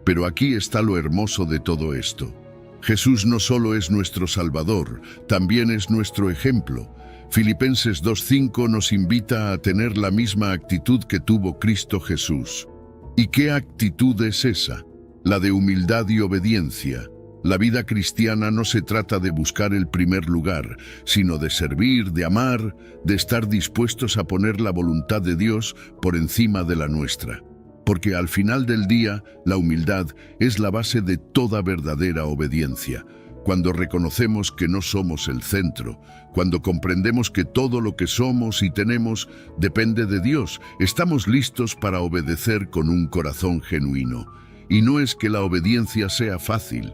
Pero aquí está lo hermoso de todo esto. Jesús no solo es nuestro Salvador, también es nuestro ejemplo. Filipenses 2:5 nos invita a tener la misma actitud que tuvo Cristo Jesús. ¿Y qué actitud es esa? La de humildad y obediencia. La vida cristiana no se trata de buscar el primer lugar, sino de servir, de amar, de estar dispuestos a poner la voluntad de Dios por encima de la nuestra. Porque al final del día, la humildad es la base de toda verdadera obediencia. Cuando reconocemos que no somos el centro, cuando comprendemos que todo lo que somos y tenemos depende de Dios, estamos listos para obedecer con un corazón genuino. Y no es que la obediencia sea fácil.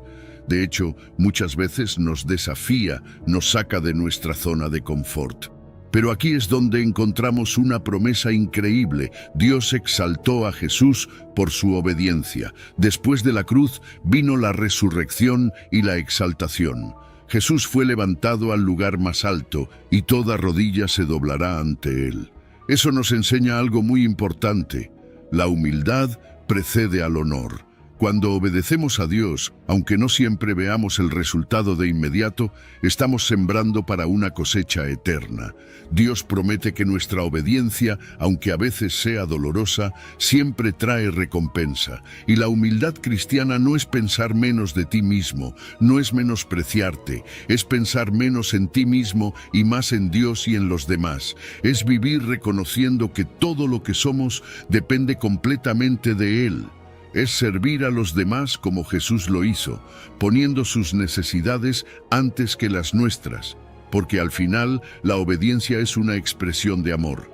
De hecho, muchas veces nos desafía, nos saca de nuestra zona de confort. Pero aquí es donde encontramos una promesa increíble. Dios exaltó a Jesús por su obediencia. Después de la cruz vino la resurrección y la exaltación. Jesús fue levantado al lugar más alto y toda rodilla se doblará ante él. Eso nos enseña algo muy importante. La humildad precede al honor. Cuando obedecemos a Dios, aunque no siempre veamos el resultado de inmediato, estamos sembrando para una cosecha eterna. Dios promete que nuestra obediencia, aunque a veces sea dolorosa, siempre trae recompensa. Y la humildad cristiana no es pensar menos de ti mismo, no es menospreciarte, es pensar menos en ti mismo y más en Dios y en los demás. Es vivir reconociendo que todo lo que somos depende completamente de Él. Es servir a los demás como Jesús lo hizo, poniendo sus necesidades antes que las nuestras, porque al final la obediencia es una expresión de amor.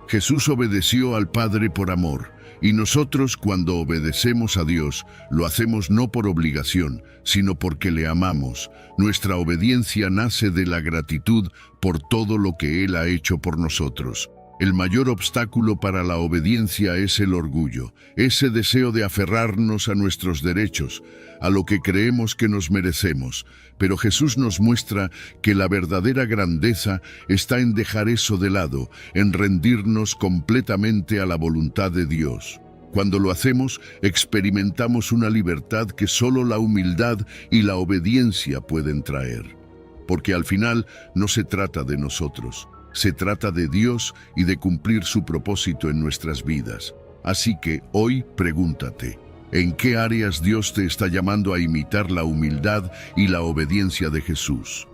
Jesús obedeció al Padre por amor, y nosotros cuando obedecemos a Dios, lo hacemos no por obligación, sino porque le amamos. Nuestra obediencia nace de la gratitud por todo lo que Él ha hecho por nosotros. El mayor obstáculo para la obediencia es el orgullo, ese deseo de aferrarnos a nuestros derechos, a lo que creemos que nos merecemos. Pero Jesús nos muestra que la verdadera grandeza está en dejar eso de lado, en rendirnos completamente a la voluntad de Dios. Cuando lo hacemos, experimentamos una libertad que solo la humildad y la obediencia pueden traer. Porque al final no se trata de nosotros. Se trata de Dios y de cumplir su propósito en nuestras vidas. Así que hoy pregúntate, ¿en qué áreas Dios te está llamando a imitar la humildad y la obediencia de Jesús?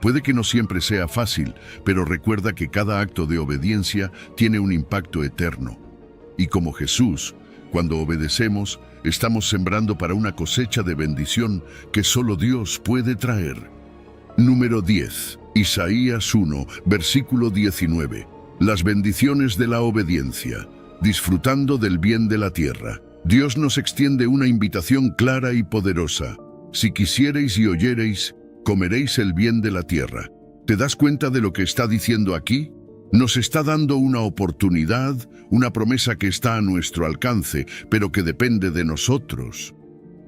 Puede que no siempre sea fácil, pero recuerda que cada acto de obediencia tiene un impacto eterno. Y como Jesús, cuando obedecemos, estamos sembrando para una cosecha de bendición que solo Dios puede traer. Número 10. Isaías 1, versículo 19. Las bendiciones de la obediencia, disfrutando del bien de la tierra. Dios nos extiende una invitación clara y poderosa. Si quisiereis y oyereis, comeréis el bien de la tierra. ¿Te das cuenta de lo que está diciendo aquí? Nos está dando una oportunidad, una promesa que está a nuestro alcance, pero que depende de nosotros.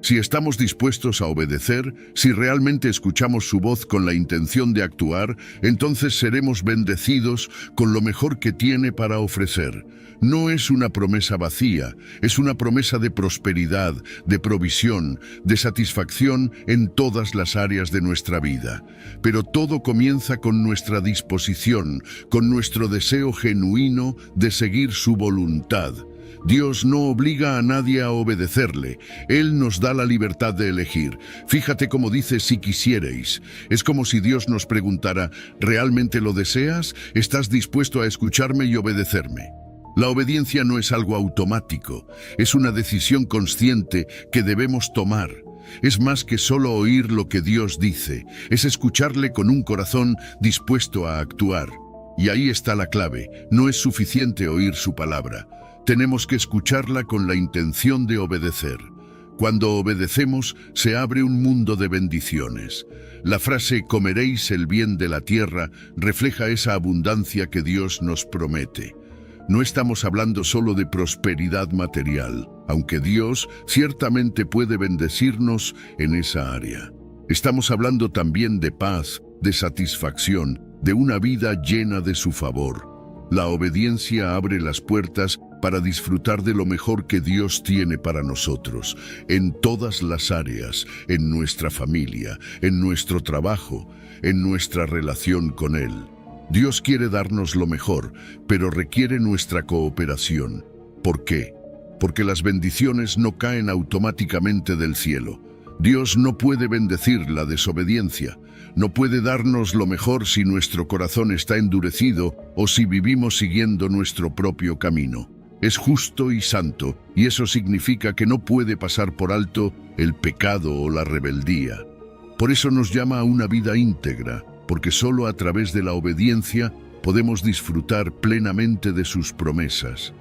Si estamos dispuestos a obedecer, si realmente escuchamos su voz con la intención de actuar, entonces seremos bendecidos con lo mejor que tiene para ofrecer. No es una promesa vacía, es una promesa de prosperidad, de provisión, de satisfacción en todas las áreas de nuestra vida. Pero todo comienza con nuestra disposición, con nuestro deseo genuino de seguir su voluntad. Dios no obliga a nadie a obedecerle. Él nos da la libertad de elegir. Fíjate cómo dice si quisierais. Es como si Dios nos preguntara, ¿realmente lo deseas? ¿Estás dispuesto a escucharme y obedecerme? La obediencia no es algo automático. Es una decisión consciente que debemos tomar. Es más que solo oír lo que Dios dice. Es escucharle con un corazón dispuesto a actuar. Y ahí está la clave. No es suficiente oír su palabra. Tenemos que escucharla con la intención de obedecer. Cuando obedecemos, se abre un mundo de bendiciones. La frase «comeréis el bien de la tierra» refleja esa abundancia que Dios nos promete. No estamos hablando solo de prosperidad material, aunque Dios ciertamente puede bendecirnos en esa área. Estamos hablando también de paz, de satisfacción, de una vida llena de su favor. La obediencia abre las puertas para disfrutar de lo mejor que Dios tiene para nosotros, en todas las áreas, en nuestra familia, en nuestro trabajo, en nuestra relación con Él. Dios quiere darnos lo mejor, pero requiere nuestra cooperación. ¿Por qué? Porque las bendiciones no caen automáticamente del cielo. Dios no puede bendecir la desobediencia. No puede darnos lo mejor si nuestro corazón está endurecido o si vivimos siguiendo nuestro propio camino. Es justo y santo, y eso significa que no puede pasar por alto el pecado o la rebeldía. Por eso nos llama a una vida íntegra, porque solo a través de la obediencia podemos disfrutar plenamente de sus promesas.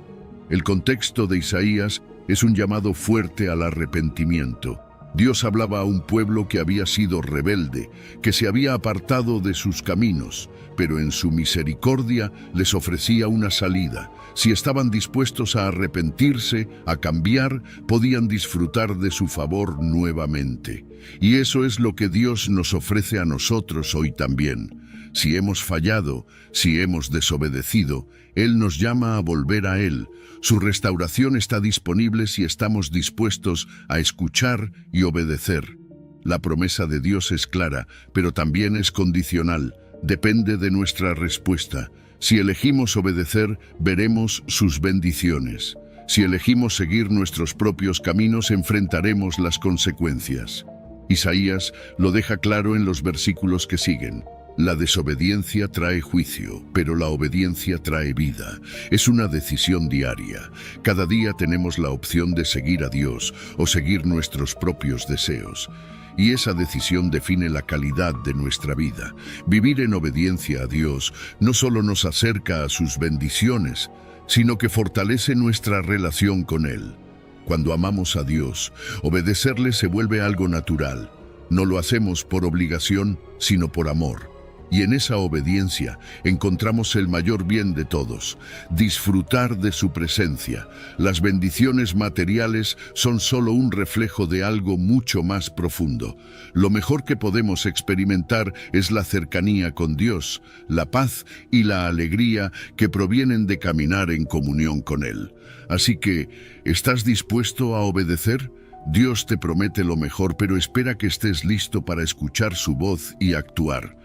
El contexto de Isaías es un llamado fuerte al arrepentimiento. Dios hablaba a un pueblo que había sido rebelde, que se había apartado de sus caminos, pero en su misericordia les ofrecía una salida. Si estaban dispuestos a arrepentirse, a cambiar, podían disfrutar de su favor nuevamente. Y eso es lo que Dios nos ofrece a nosotros hoy también. Si hemos fallado, si hemos desobedecido, Él nos llama a volver a Él. Su restauración está disponible si estamos dispuestos a escuchar y obedecer. La promesa de Dios es clara, pero también es condicional. Depende de nuestra respuesta. Si elegimos obedecer, veremos sus bendiciones. Si elegimos seguir nuestros propios caminos, enfrentaremos las consecuencias. Isaías lo deja claro en los versículos que siguen. La desobediencia trae juicio, pero la obediencia trae vida. Es una decisión diaria. Cada día tenemos la opción de seguir a Dios o seguir nuestros propios deseos. Y esa decisión define la calidad de nuestra vida. Vivir en obediencia a Dios no solo nos acerca a sus bendiciones, sino que fortalece nuestra relación con Él. Cuando amamos a Dios, obedecerle se vuelve algo natural. No lo hacemos por obligación, sino por amor. Y en esa obediencia encontramos el mayor bien de todos, disfrutar de su presencia. Las bendiciones materiales son solo un reflejo de algo mucho más profundo. Lo mejor que podemos experimentar es la cercanía con Dios, la paz y la alegría que provienen de caminar en comunión con Él. Así que, ¿estás dispuesto a obedecer? Dios te promete lo mejor, pero espera que estés listo para escuchar su voz y actuar.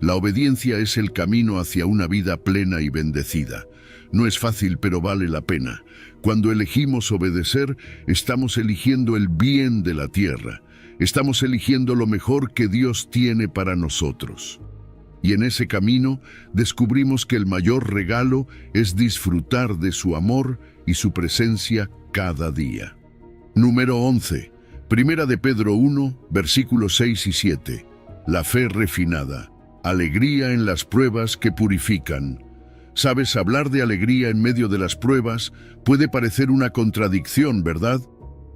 La obediencia es el camino hacia una vida plena y bendecida. No es fácil, pero vale la pena. Cuando elegimos obedecer, estamos eligiendo el bien de la tierra. Estamos eligiendo lo mejor que Dios tiene para nosotros. Y en ese camino descubrimos que el mayor regalo es disfrutar de su amor y su presencia cada día. Número 11. Primera de Pedro 1, versículos 6 y 7. La fe refinada. Alegría en las pruebas que purifican. Sabes, hablar de alegría en medio de las pruebas puede parecer una contradicción, ¿verdad?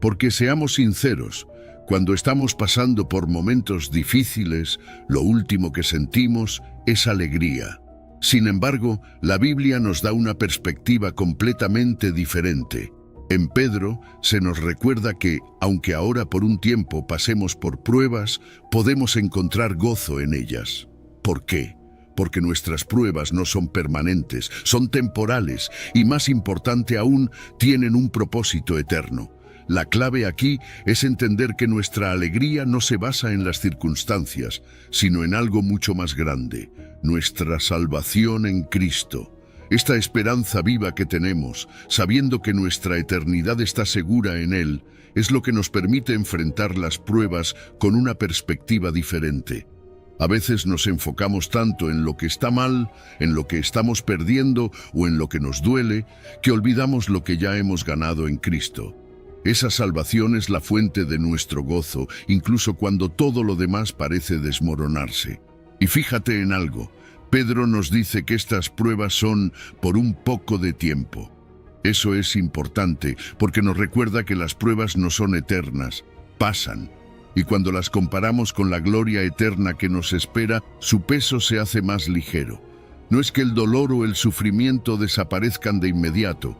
Porque seamos sinceros, cuando estamos pasando por momentos difíciles, lo último que sentimos es alegría. Sin embargo, la Biblia nos da una perspectiva completamente diferente. En Pedro se nos recuerda que, aunque ahora por un tiempo pasemos por pruebas, podemos encontrar gozo en ellas. ¿Por qué? Porque nuestras pruebas no son permanentes, son temporales y, más importante aún, tienen un propósito eterno. La clave aquí es entender que nuestra alegría no se basa en las circunstancias, sino en algo mucho más grande, nuestra salvación en Cristo. Esta esperanza viva que tenemos, sabiendo que nuestra eternidad está segura en Él, es lo que nos permite enfrentar las pruebas con una perspectiva diferente. A veces nos enfocamos tanto en lo que está mal, en lo que estamos perdiendo o en lo que nos duele, que olvidamos lo que ya hemos ganado en Cristo. Esa salvación es la fuente de nuestro gozo, incluso cuando todo lo demás parece desmoronarse. Y fíjate en algo, Pedro nos dice que estas pruebas son por un poco de tiempo. Eso es importante porque nos recuerda que las pruebas no son eternas, pasan. Y cuando las comparamos con la gloria eterna que nos espera, su peso se hace más ligero. No es que el dolor o el sufrimiento desaparezcan de inmediato,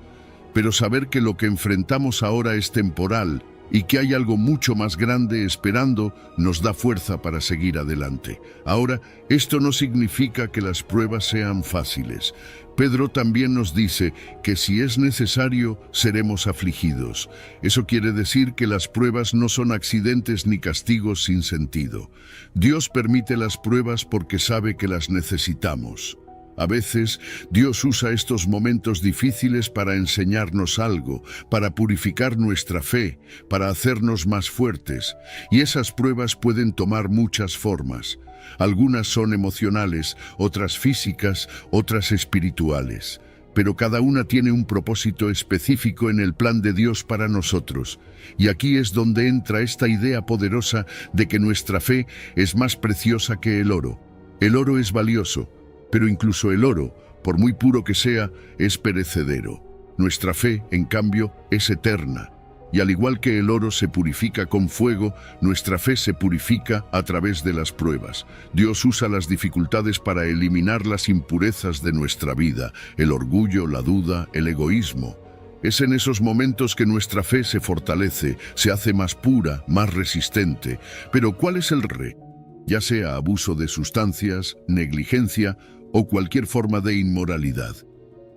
pero saber que lo que enfrentamos ahora es temporal y que hay algo mucho más grande esperando nos da fuerza para seguir adelante. Ahora, esto no significa que las pruebas sean fáciles. Pedro también nos dice que si es necesario, seremos afligidos. Eso quiere decir que las pruebas no son accidentes ni castigos sin sentido. Dios permite las pruebas porque sabe que las necesitamos. A veces, Dios usa estos momentos difíciles para enseñarnos algo, para purificar nuestra fe, para hacernos más fuertes, y esas pruebas pueden tomar muchas formas. Algunas son emocionales, otras físicas, otras espirituales. Pero cada una tiene un propósito específico en el plan de Dios para nosotros. Y aquí es donde entra esta idea poderosa de que nuestra fe es más preciosa que el oro. El oro es valioso, pero incluso el oro, por muy puro que sea, es perecedero. Nuestra fe, en cambio, es eterna. Y al igual que el oro se purifica con fuego, nuestra fe se purifica a través de las pruebas. Dios usa las dificultades para eliminar las impurezas de nuestra vida, el orgullo, la duda, el egoísmo. Es en esos momentos que nuestra fe se fortalece, se hace más pura, más resistente. Pero ¿cuál es el reto? Ya sea abuso de sustancias, negligencia o cualquier forma de inmoralidad.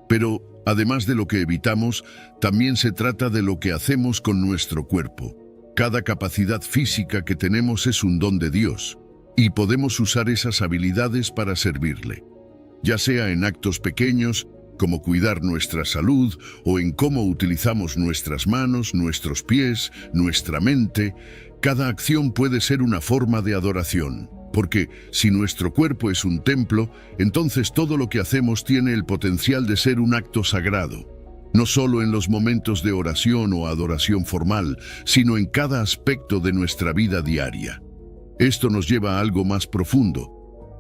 Pero, además de lo que evitamos, también se trata de lo que hacemos con nuestro cuerpo. Cada capacidad física que tenemos es un don de Dios, y podemos usar esas habilidades para servirle. Ya sea en actos pequeños, como cuidar nuestra salud, o en cómo utilizamos nuestras manos, nuestros pies, nuestra mente, cada acción puede ser una forma de adoración. Porque si nuestro cuerpo es un templo, entonces todo lo que hacemos tiene el potencial de ser un acto sagrado. No solo en los momentos de oración o adoración formal, sino en cada aspecto de nuestra vida diaria. Esto nos lleva a algo más profundo,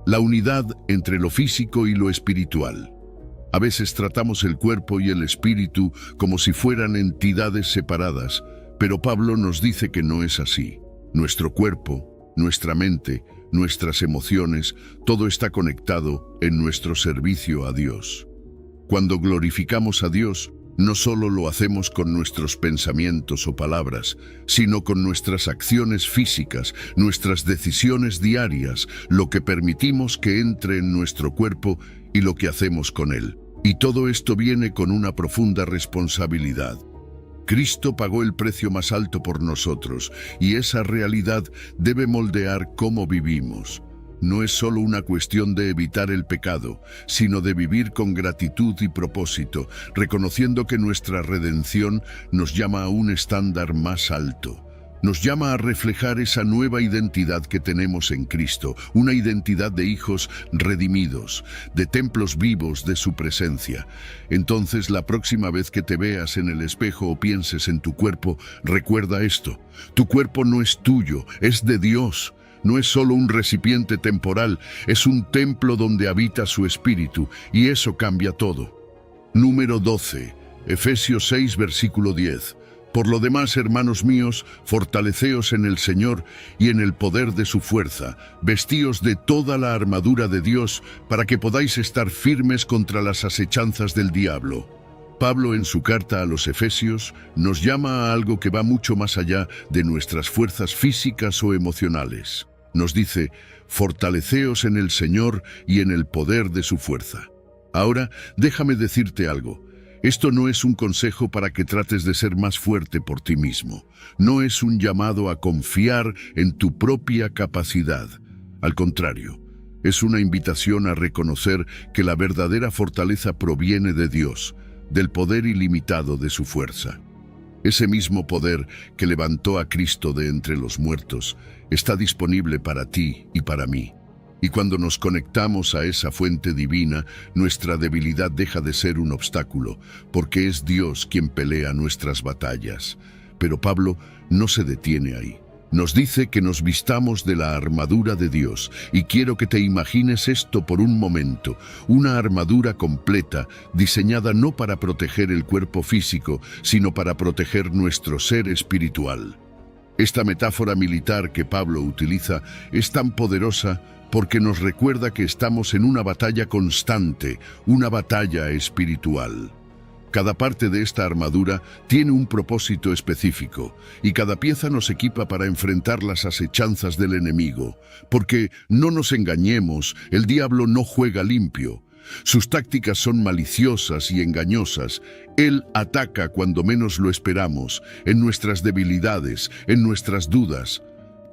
la unidad entre lo físico y lo espiritual. A veces tratamos el cuerpo y el espíritu como si fueran entidades separadas, pero Pablo nos dice que no es así. Nuestro cuerpo, nuestra mente, nuestras emociones, todo está conectado en nuestro servicio a Dios. Cuando glorificamos a Dios, no solo lo hacemos con nuestros pensamientos o palabras, sino con nuestras acciones físicas, nuestras decisiones diarias, lo que permitimos que entre en nuestro cuerpo y lo que hacemos con él. Y todo esto viene con una profunda responsabilidad. Cristo pagó el precio más alto por nosotros, y esa realidad debe moldear cómo vivimos. No es solo una cuestión de evitar el pecado, sino de vivir con gratitud y propósito, reconociendo que nuestra redención nos llama a un estándar más alto. Nos llama a reflejar esa nueva identidad que tenemos en Cristo, una identidad de hijos redimidos, de templos vivos de su presencia. Entonces, la próxima vez que te veas en el espejo o pienses en tu cuerpo, recuerda esto: tu cuerpo no es tuyo, es de Dios. No es solo un recipiente temporal, es un templo donde habita su Espíritu, y eso cambia todo. Número 12, Efesios 6, versículo 10. Por lo demás, hermanos míos, fortaleceos en el Señor y en el poder de su fuerza, vestíos de toda la armadura de Dios para que podáis estar firmes contra las asechanzas del diablo. Pablo, en su carta a los Efesios, nos llama a algo que va mucho más allá de nuestras fuerzas físicas o emocionales. Nos dice: fortaleceos en el Señor y en el poder de su fuerza. Ahora, déjame decirte algo. Esto no es un consejo para que trates de ser más fuerte por ti mismo. No es un llamado a confiar en tu propia capacidad. Al contrario, es una invitación a reconocer que la verdadera fortaleza proviene de Dios, del poder ilimitado de su fuerza. Ese mismo poder que levantó a Cristo de entre los muertos está disponible para ti y para mí. Y cuando nos conectamos a esa fuente divina, nuestra debilidad deja de ser un obstáculo, porque es Dios quien pelea nuestras batallas. Pero Pablo no se detiene ahí. Nos dice que nos vistamos de la armadura de Dios, y quiero que te imagines esto por un momento: una armadura completa, diseñada no para proteger el cuerpo físico, sino para proteger nuestro ser espiritual. Esta metáfora militar que Pablo utiliza es tan poderosa porque nos recuerda que estamos en una batalla constante, una batalla espiritual. Cada parte de esta armadura tiene un propósito específico, y cada pieza nos equipa para enfrentar las asechanzas del enemigo. Porque, no nos engañemos, el diablo no juega limpio. Sus tácticas son maliciosas y engañosas. Él ataca cuando menos lo esperamos, en nuestras debilidades, en nuestras dudas.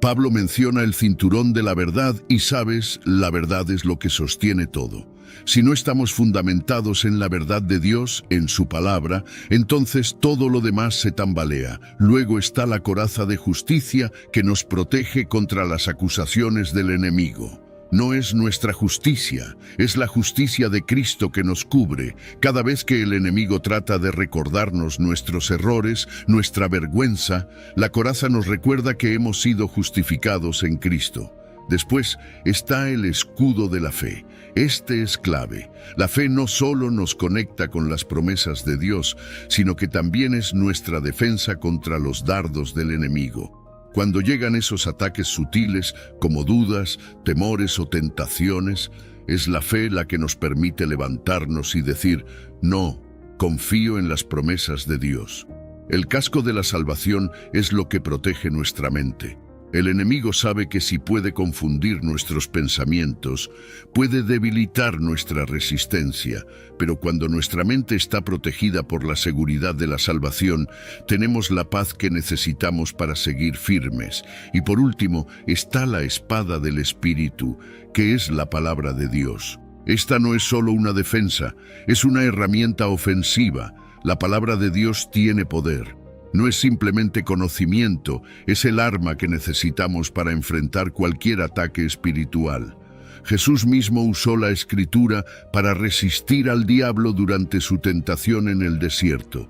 Pablo menciona el cinturón de la verdad y, sabes, la verdad es lo que sostiene todo. Si no estamos fundamentados en la verdad de Dios, en su palabra, entonces todo lo demás se tambalea. Luego está la coraza de justicia que nos protege contra las acusaciones del enemigo. No es nuestra justicia, es la justicia de Cristo que nos cubre. Cada vez que el enemigo trata de recordarnos nuestros errores, nuestra vergüenza, la coraza nos recuerda que hemos sido justificados en Cristo. Después está el escudo de la fe. Este es clave. La fe no solo nos conecta con las promesas de Dios, sino que también es nuestra defensa contra los dardos del enemigo. Cuando llegan esos ataques sutiles, como dudas, temores o tentaciones, es la fe la que nos permite levantarnos y decir: no, confío en las promesas de Dios. El casco de la salvación es lo que protege nuestra mente. El enemigo sabe que si puede confundir nuestros pensamientos, puede debilitar nuestra resistencia, pero cuando nuestra mente está protegida por la seguridad de la salvación, tenemos la paz que necesitamos para seguir firmes. Y por último, está la espada del Espíritu, que es la palabra de Dios. Esta no es solo una defensa, es una herramienta ofensiva. La palabra de Dios tiene poder. No es simplemente conocimiento, es el arma que necesitamos para enfrentar cualquier ataque espiritual. Jesús mismo usó la Escritura para resistir al diablo durante su tentación en el desierto.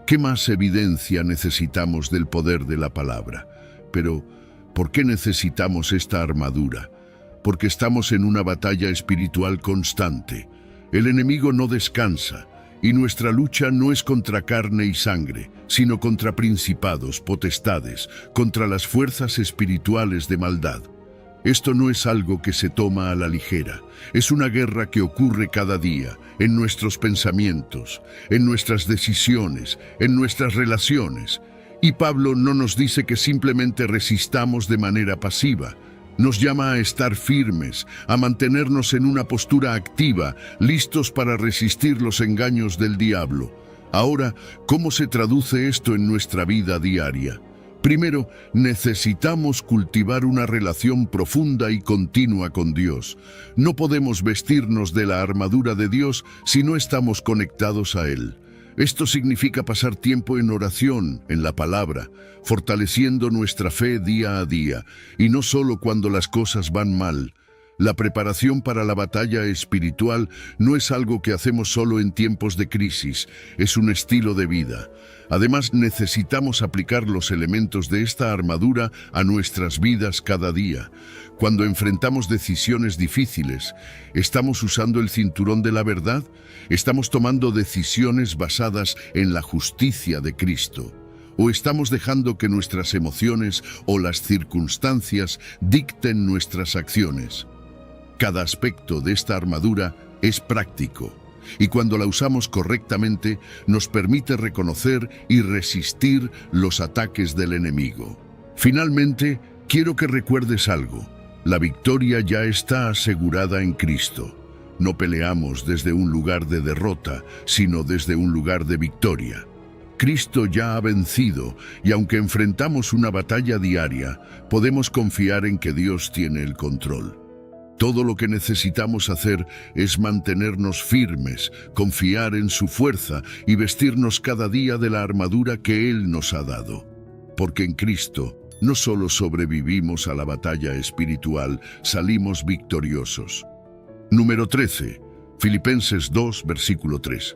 ¿Qué más evidencia necesitamos del poder de la palabra? Pero, ¿por qué necesitamos esta armadura? Porque estamos en una batalla espiritual constante. El enemigo no descansa. Y nuestra lucha no es contra carne y sangre, sino contra principados, potestades, contra las fuerzas espirituales de maldad. Esto no es algo que se toma a la ligera, es una guerra que ocurre cada día, en nuestros pensamientos, en nuestras decisiones, en nuestras relaciones. Y Pablo no nos dice que simplemente resistamos de manera pasiva. Nos llama a estar firmes, a mantenernos en una postura activa, listos para resistir los engaños del diablo. Ahora, ¿cómo se traduce esto en nuestra vida diaria? Primero, necesitamos cultivar una relación profunda y continua con Dios. No podemos vestirnos de la armadura de Dios si no estamos conectados a Él. Esto significa pasar tiempo en oración, en la palabra, fortaleciendo nuestra fe día a día, y no solo cuando las cosas van mal. La preparación para la batalla espiritual no es algo que hacemos solo en tiempos de crisis, es un estilo de vida. Además, necesitamos aplicar los elementos de esta armadura a nuestras vidas cada día. Cuando enfrentamos decisiones difíciles, ¿estamos usando el cinturón de la verdad? ¿Estamos tomando decisiones basadas en la justicia de Cristo? ¿O estamos dejando que nuestras emociones o las circunstancias dicten nuestras acciones? Cada aspecto de esta armadura es práctico, y cuando la usamos correctamente, nos permite reconocer y resistir los ataques del enemigo. Finalmente, quiero que recuerdes algo. La victoria ya está asegurada en Cristo. No peleamos desde un lugar de derrota, sino desde un lugar de victoria. Cristo ya ha vencido, y aunque enfrentamos una batalla diaria, podemos confiar en que Dios tiene el control. Todo lo que necesitamos hacer es mantenernos firmes, confiar en su fuerza y vestirnos cada día de la armadura que Él nos ha dado. Porque en Cristo no solo sobrevivimos a la batalla espiritual, salimos victoriosos. Número 13. Filipenses 2, versículo 3.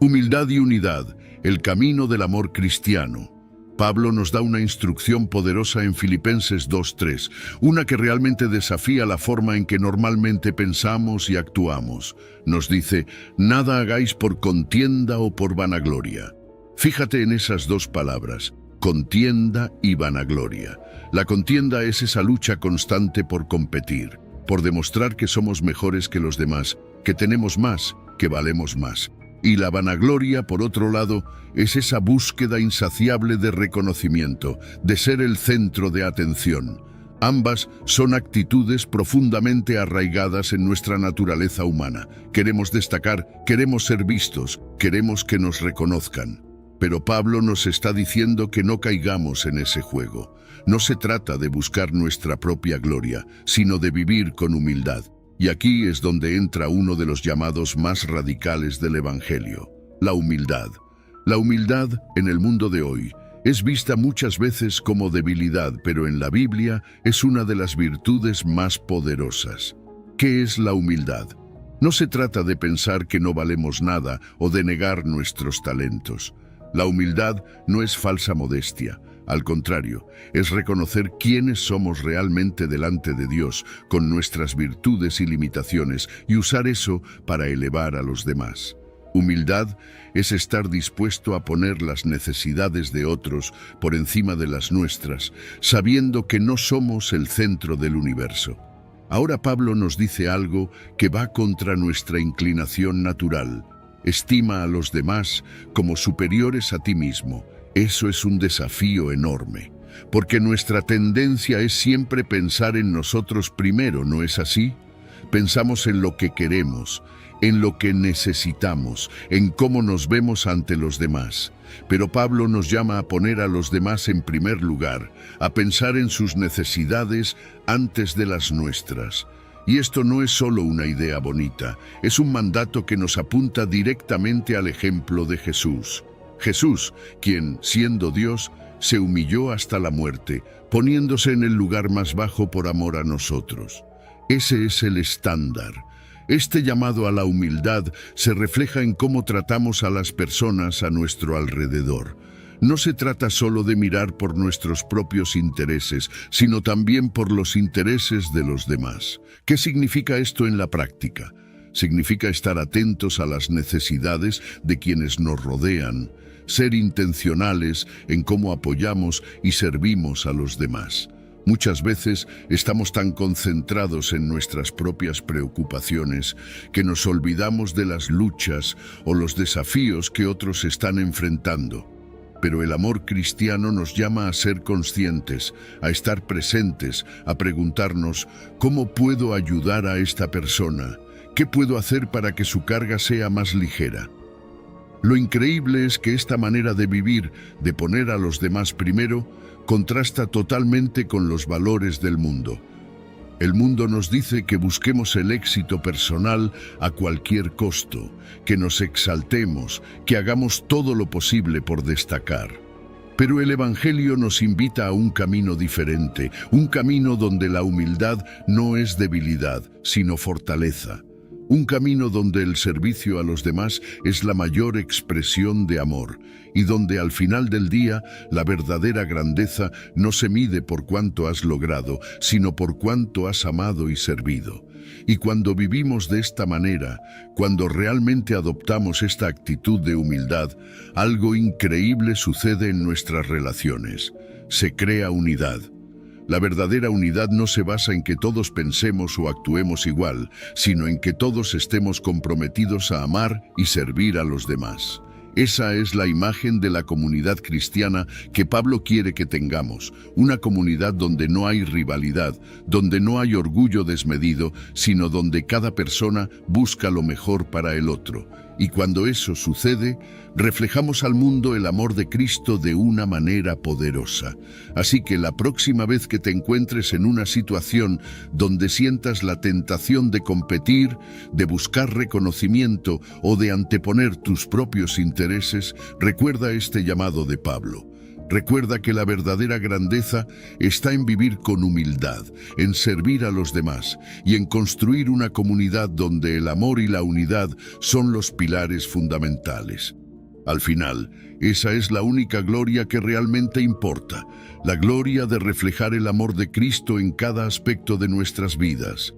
Humildad y unidad, el camino del amor cristiano. Pablo nos da una instrucción poderosa en Filipenses 2:3, una que realmente desafía la forma en que normalmente pensamos y actuamos. Nos dice, nada hagáis por contienda o por vanagloria. Fíjate en esas dos palabras, contienda y vanagloria. La contienda es esa lucha constante por competir, por demostrar que somos mejores que los demás, que tenemos más, que valemos más. Y la vanagloria, por otro lado, es esa búsqueda insaciable de reconocimiento, de ser el centro de atención. Ambas son actitudes profundamente arraigadas en nuestra naturaleza humana. Queremos destacar, queremos ser vistos, queremos que nos reconozcan. Pero Pablo nos está diciendo que no caigamos en ese juego. No se trata de buscar nuestra propia gloria, sino de vivir con humildad. Y aquí es donde entra uno de los llamados más radicales del Evangelio, la humildad. La humildad, en el mundo de hoy, es vista muchas veces como debilidad, pero en la Biblia es una de las virtudes más poderosas. ¿Qué es la humildad? No se trata de pensar que no valemos nada o de negar nuestros talentos. La humildad no es falsa modestia. Al contrario, es reconocer quiénes somos realmente delante de Dios, con nuestras virtudes y limitaciones, y usar eso para elevar a los demás. Humildad es estar dispuesto a poner las necesidades de otros por encima de las nuestras, sabiendo que no somos el centro del universo. Ahora Pablo nos dice algo que va contra nuestra inclinación natural. Estima a los demás como superiores a ti mismo. Eso es un desafío enorme, porque nuestra tendencia es siempre pensar en nosotros primero, ¿no es así? Pensamos en lo que queremos, en lo que necesitamos, en cómo nos vemos ante los demás. Pero Pablo nos llama a poner a los demás en primer lugar, a pensar en sus necesidades antes de las nuestras. Y esto no es solo una idea bonita, es un mandato que nos apunta directamente al ejemplo de Jesús. Jesús, quien, siendo Dios, se humilló hasta la muerte, poniéndose en el lugar más bajo por amor a nosotros. Ese es el estándar. Este llamado a la humildad se refleja en cómo tratamos a las personas a nuestro alrededor. No se trata solo de mirar por nuestros propios intereses, sino también por los intereses de los demás. ¿Qué significa esto en la práctica? Significa estar atentos a las necesidades de quienes nos rodean, ser intencionales en cómo apoyamos y servimos a los demás. Muchas veces estamos tan concentrados en nuestras propias preocupaciones que nos olvidamos de las luchas o los desafíos que otros están enfrentando. Pero el amor cristiano nos llama a ser conscientes, a estar presentes, a preguntarnos, ¿cómo puedo ayudar a esta persona? ¿Qué puedo hacer para que su carga sea más ligera? Lo increíble es que esta manera de vivir, de poner a los demás primero, contrasta totalmente con los valores del mundo. El mundo nos dice que busquemos el éxito personal a cualquier costo, que nos exaltemos, que hagamos todo lo posible por destacar. Pero el Evangelio nos invita a un camino diferente, un camino donde la humildad no es debilidad, sino fortaleza. Un camino donde el servicio a los demás es la mayor expresión de amor y donde al final del día la verdadera grandeza no se mide por cuánto has logrado, sino por cuánto has amado y servido. Y cuando vivimos de esta manera, cuando realmente adoptamos esta actitud de humildad, algo increíble sucede en nuestras relaciones. Se crea unidad. La verdadera unidad no se basa en que todos pensemos o actuemos igual, sino en que todos estemos comprometidos a amar y servir a los demás. Esa es la imagen de la comunidad cristiana que Pablo quiere que tengamos, una comunidad donde no hay rivalidad, donde no hay orgullo desmedido, sino donde cada persona busca lo mejor para el otro. Y cuando eso sucede, reflejamos al mundo el amor de Cristo de una manera poderosa. Así que la próxima vez que te encuentres en una situación donde sientas la tentación de competir, de buscar reconocimiento o de anteponer tus propios intereses, recuerda este llamado de Pablo. Recuerda que la verdadera grandeza está en vivir con humildad, en servir a los demás y en construir una comunidad donde el amor y la unidad son los pilares fundamentales. Al final, esa es la única gloria que realmente importa, la gloria de reflejar el amor de Cristo en cada aspecto de nuestras vidas.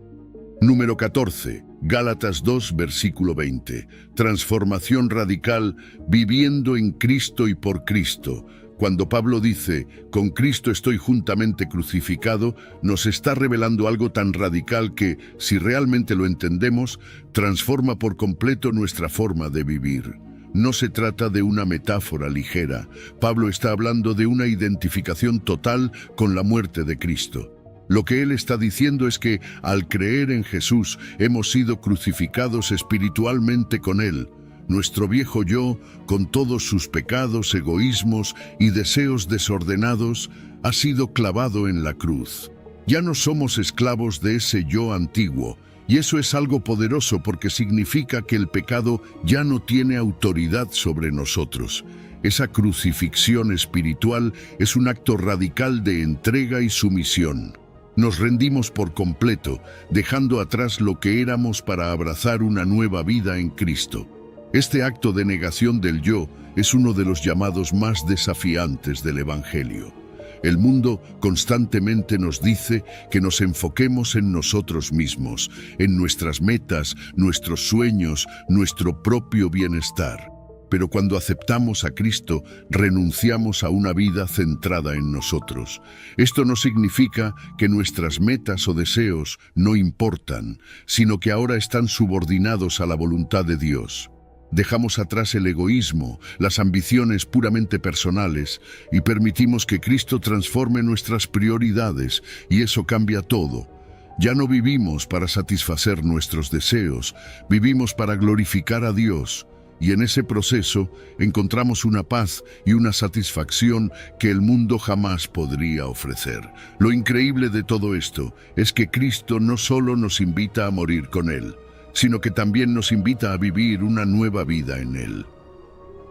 Número 14. Gálatas 2, versículo 20. Transformación radical, viviendo en Cristo y por Cristo. Cuando Pablo dice, con Cristo estoy juntamente crucificado, nos está revelando algo tan radical que, si realmente lo entendemos, transforma por completo nuestra forma de vivir. No se trata de una metáfora ligera. Pablo está hablando de una identificación total con la muerte de Cristo. Lo que él está diciendo es que, al creer en Jesús, hemos sido crucificados espiritualmente con él. Nuestro viejo yo, con todos sus pecados, egoísmos y deseos desordenados, ha sido clavado en la cruz. Ya no somos esclavos de ese yo antiguo, y eso es algo poderoso porque significa que el pecado ya no tiene autoridad sobre nosotros. Esa crucifixión espiritual es un acto radical de entrega y sumisión. Nos rendimos por completo, dejando atrás lo que éramos para abrazar una nueva vida en Cristo. Este acto de negación del yo es uno de los llamados más desafiantes del Evangelio. El mundo constantemente nos dice que nos enfoquemos en nosotros mismos, en nuestras metas, nuestros sueños, nuestro propio bienestar. Pero cuando aceptamos a Cristo, renunciamos a una vida centrada en nosotros. Esto no significa que nuestras metas o deseos no importan, sino que ahora están subordinados a la voluntad de Dios. Dejamos atrás el egoísmo, las ambiciones puramente personales y permitimos que Cristo transforme nuestras prioridades, y eso cambia todo. Ya no vivimos para satisfacer nuestros deseos, vivimos para glorificar a Dios, y en ese proceso encontramos una paz y una satisfacción que el mundo jamás podría ofrecer. Lo increíble de todo esto es que Cristo no solo nos invita a morir con Él, sino que también nos invita a vivir una nueva vida en Él.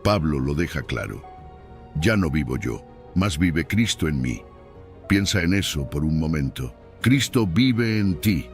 Pablo lo deja claro. Ya no vivo yo, mas vive Cristo en mí. Piensa en eso por un momento. Cristo vive en ti.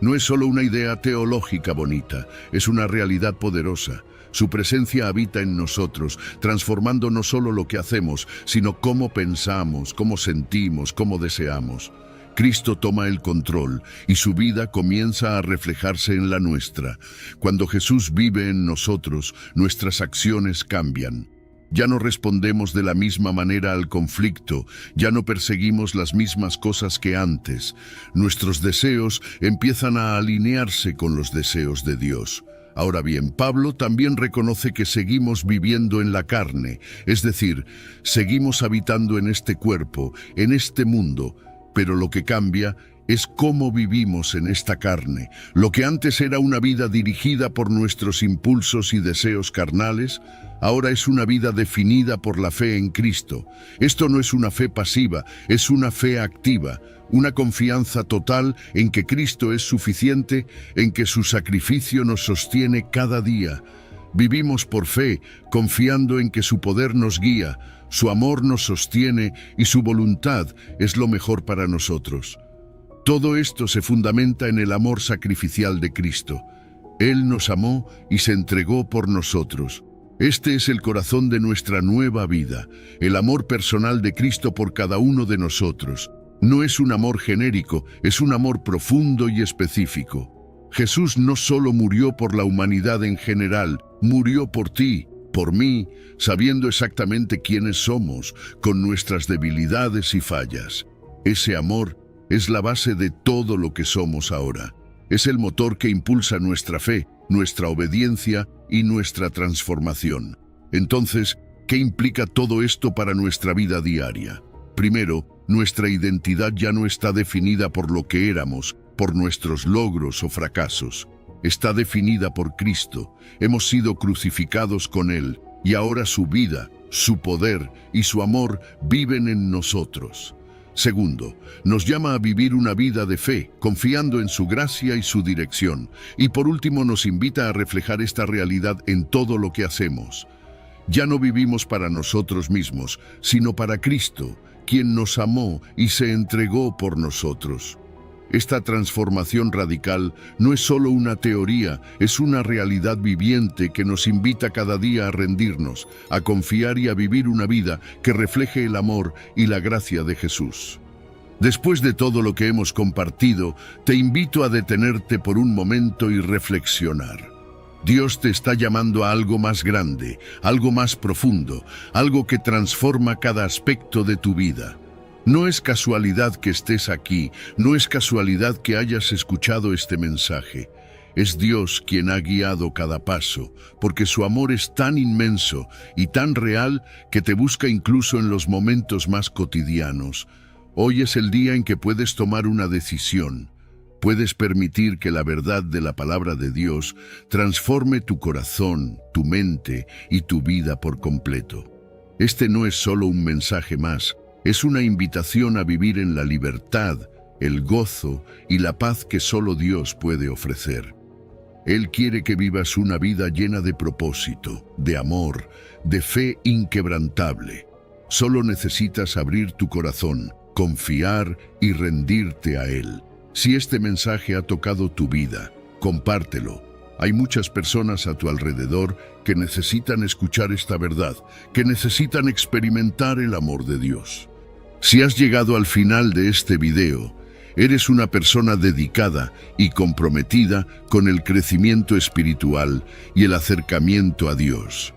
No es solo una idea teológica bonita, es una realidad poderosa. Su presencia habita en nosotros, transformando no solo lo que hacemos, sino cómo pensamos, cómo sentimos, cómo deseamos. Cristo toma el control y su vida comienza a reflejarse en la nuestra. Cuando Jesús vive en nosotros, nuestras acciones cambian. Ya no respondemos de la misma manera al conflicto, ya no perseguimos las mismas cosas que antes. Nuestros deseos empiezan a alinearse con los deseos de Dios. Ahora bien, Pablo también reconoce que seguimos viviendo en la carne, es decir, seguimos habitando en este cuerpo, en este mundo, pero lo que cambia es cómo vivimos en esta carne. Lo que antes era una vida dirigida por nuestros impulsos y deseos carnales, ahora es una vida definida por la fe en Cristo. Esto no es una fe pasiva, es una fe activa, una confianza total en que Cristo es suficiente, en que su sacrificio nos sostiene cada día. Vivimos por fe, confiando en que su poder nos guía, su amor nos sostiene y su voluntad es lo mejor para nosotros. Todo esto se fundamenta en el amor sacrificial de Cristo. Él nos amó y se entregó por nosotros. Este es el corazón de nuestra nueva vida, el amor personal de Cristo por cada uno de nosotros. No es un amor genérico, es un amor profundo y específico. Jesús no solo murió por la humanidad en general, murió por ti, por mí, sabiendo exactamente quiénes somos, con nuestras debilidades y fallas. Ese amor es la base de todo lo que somos ahora. Es el motor que impulsa nuestra fe, nuestra obediencia y nuestra transformación. Entonces, ¿qué implica todo esto para nuestra vida diaria? Primero, nuestra identidad ya no está definida por lo que éramos, por nuestros logros o fracasos. Está definida por Cristo. Hemos sido crucificados con Él y ahora su vida, su poder y su amor viven en nosotros. Segundo, nos llama a vivir una vida de fe, confiando en su gracia y su dirección. Y por último, nos invita a reflejar esta realidad en todo lo que hacemos. Ya no vivimos para nosotros mismos, sino para Cristo, quien nos amó y se entregó por nosotros. Esta transformación radical no es solo una teoría, es una realidad viviente que nos invita cada día a rendirnos, a confiar y a vivir una vida que refleje el amor y la gracia de Jesús. Después de todo lo que hemos compartido, te invito a detenerte por un momento y reflexionar. Dios te está llamando a algo más grande, algo más profundo, algo que transforma cada aspecto de tu vida. No es casualidad que estés aquí, no es casualidad que hayas escuchado este mensaje. Es Dios quien ha guiado cada paso, porque su amor es tan inmenso y tan real que te busca incluso en los momentos más cotidianos. Hoy es el día en que puedes tomar una decisión. Puedes permitir que la verdad de la palabra de Dios transforme tu corazón, tu mente y tu vida por completo. Este no es solo un mensaje más, es una invitación a vivir en la libertad, el gozo y la paz que solo Dios puede ofrecer. Él quiere que vivas una vida llena de propósito, de amor, de fe inquebrantable. Solo necesitas abrir tu corazón, confiar y rendirte a Él. Si este mensaje ha tocado tu vida, compártelo. Hay muchas personas a tu alrededor que necesitan escuchar esta verdad, que necesitan experimentar el amor de Dios. Si has llegado al final de este video, eres una persona dedicada y comprometida con el crecimiento espiritual y el acercamiento a Dios.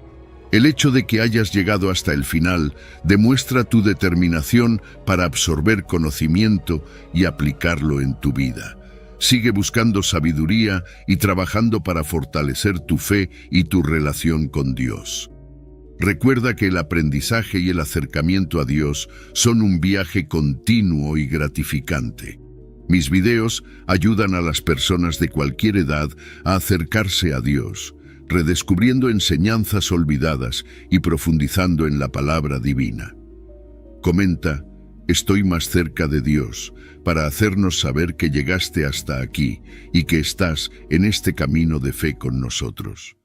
El hecho de que hayas llegado hasta el final demuestra tu determinación para absorber conocimiento y aplicarlo en tu vida. Sigue buscando sabiduría y trabajando para fortalecer tu fe y tu relación con Dios. Recuerda que el aprendizaje y el acercamiento a Dios son un viaje continuo y gratificante. Mis videos ayudan a las personas de cualquier edad a acercarse a Dios, redescubriendo enseñanzas olvidadas y profundizando en la palabra divina. Comenta, estoy más cerca de Dios, para hacernos saber que llegaste hasta aquí y que estás en este camino de fe con nosotros.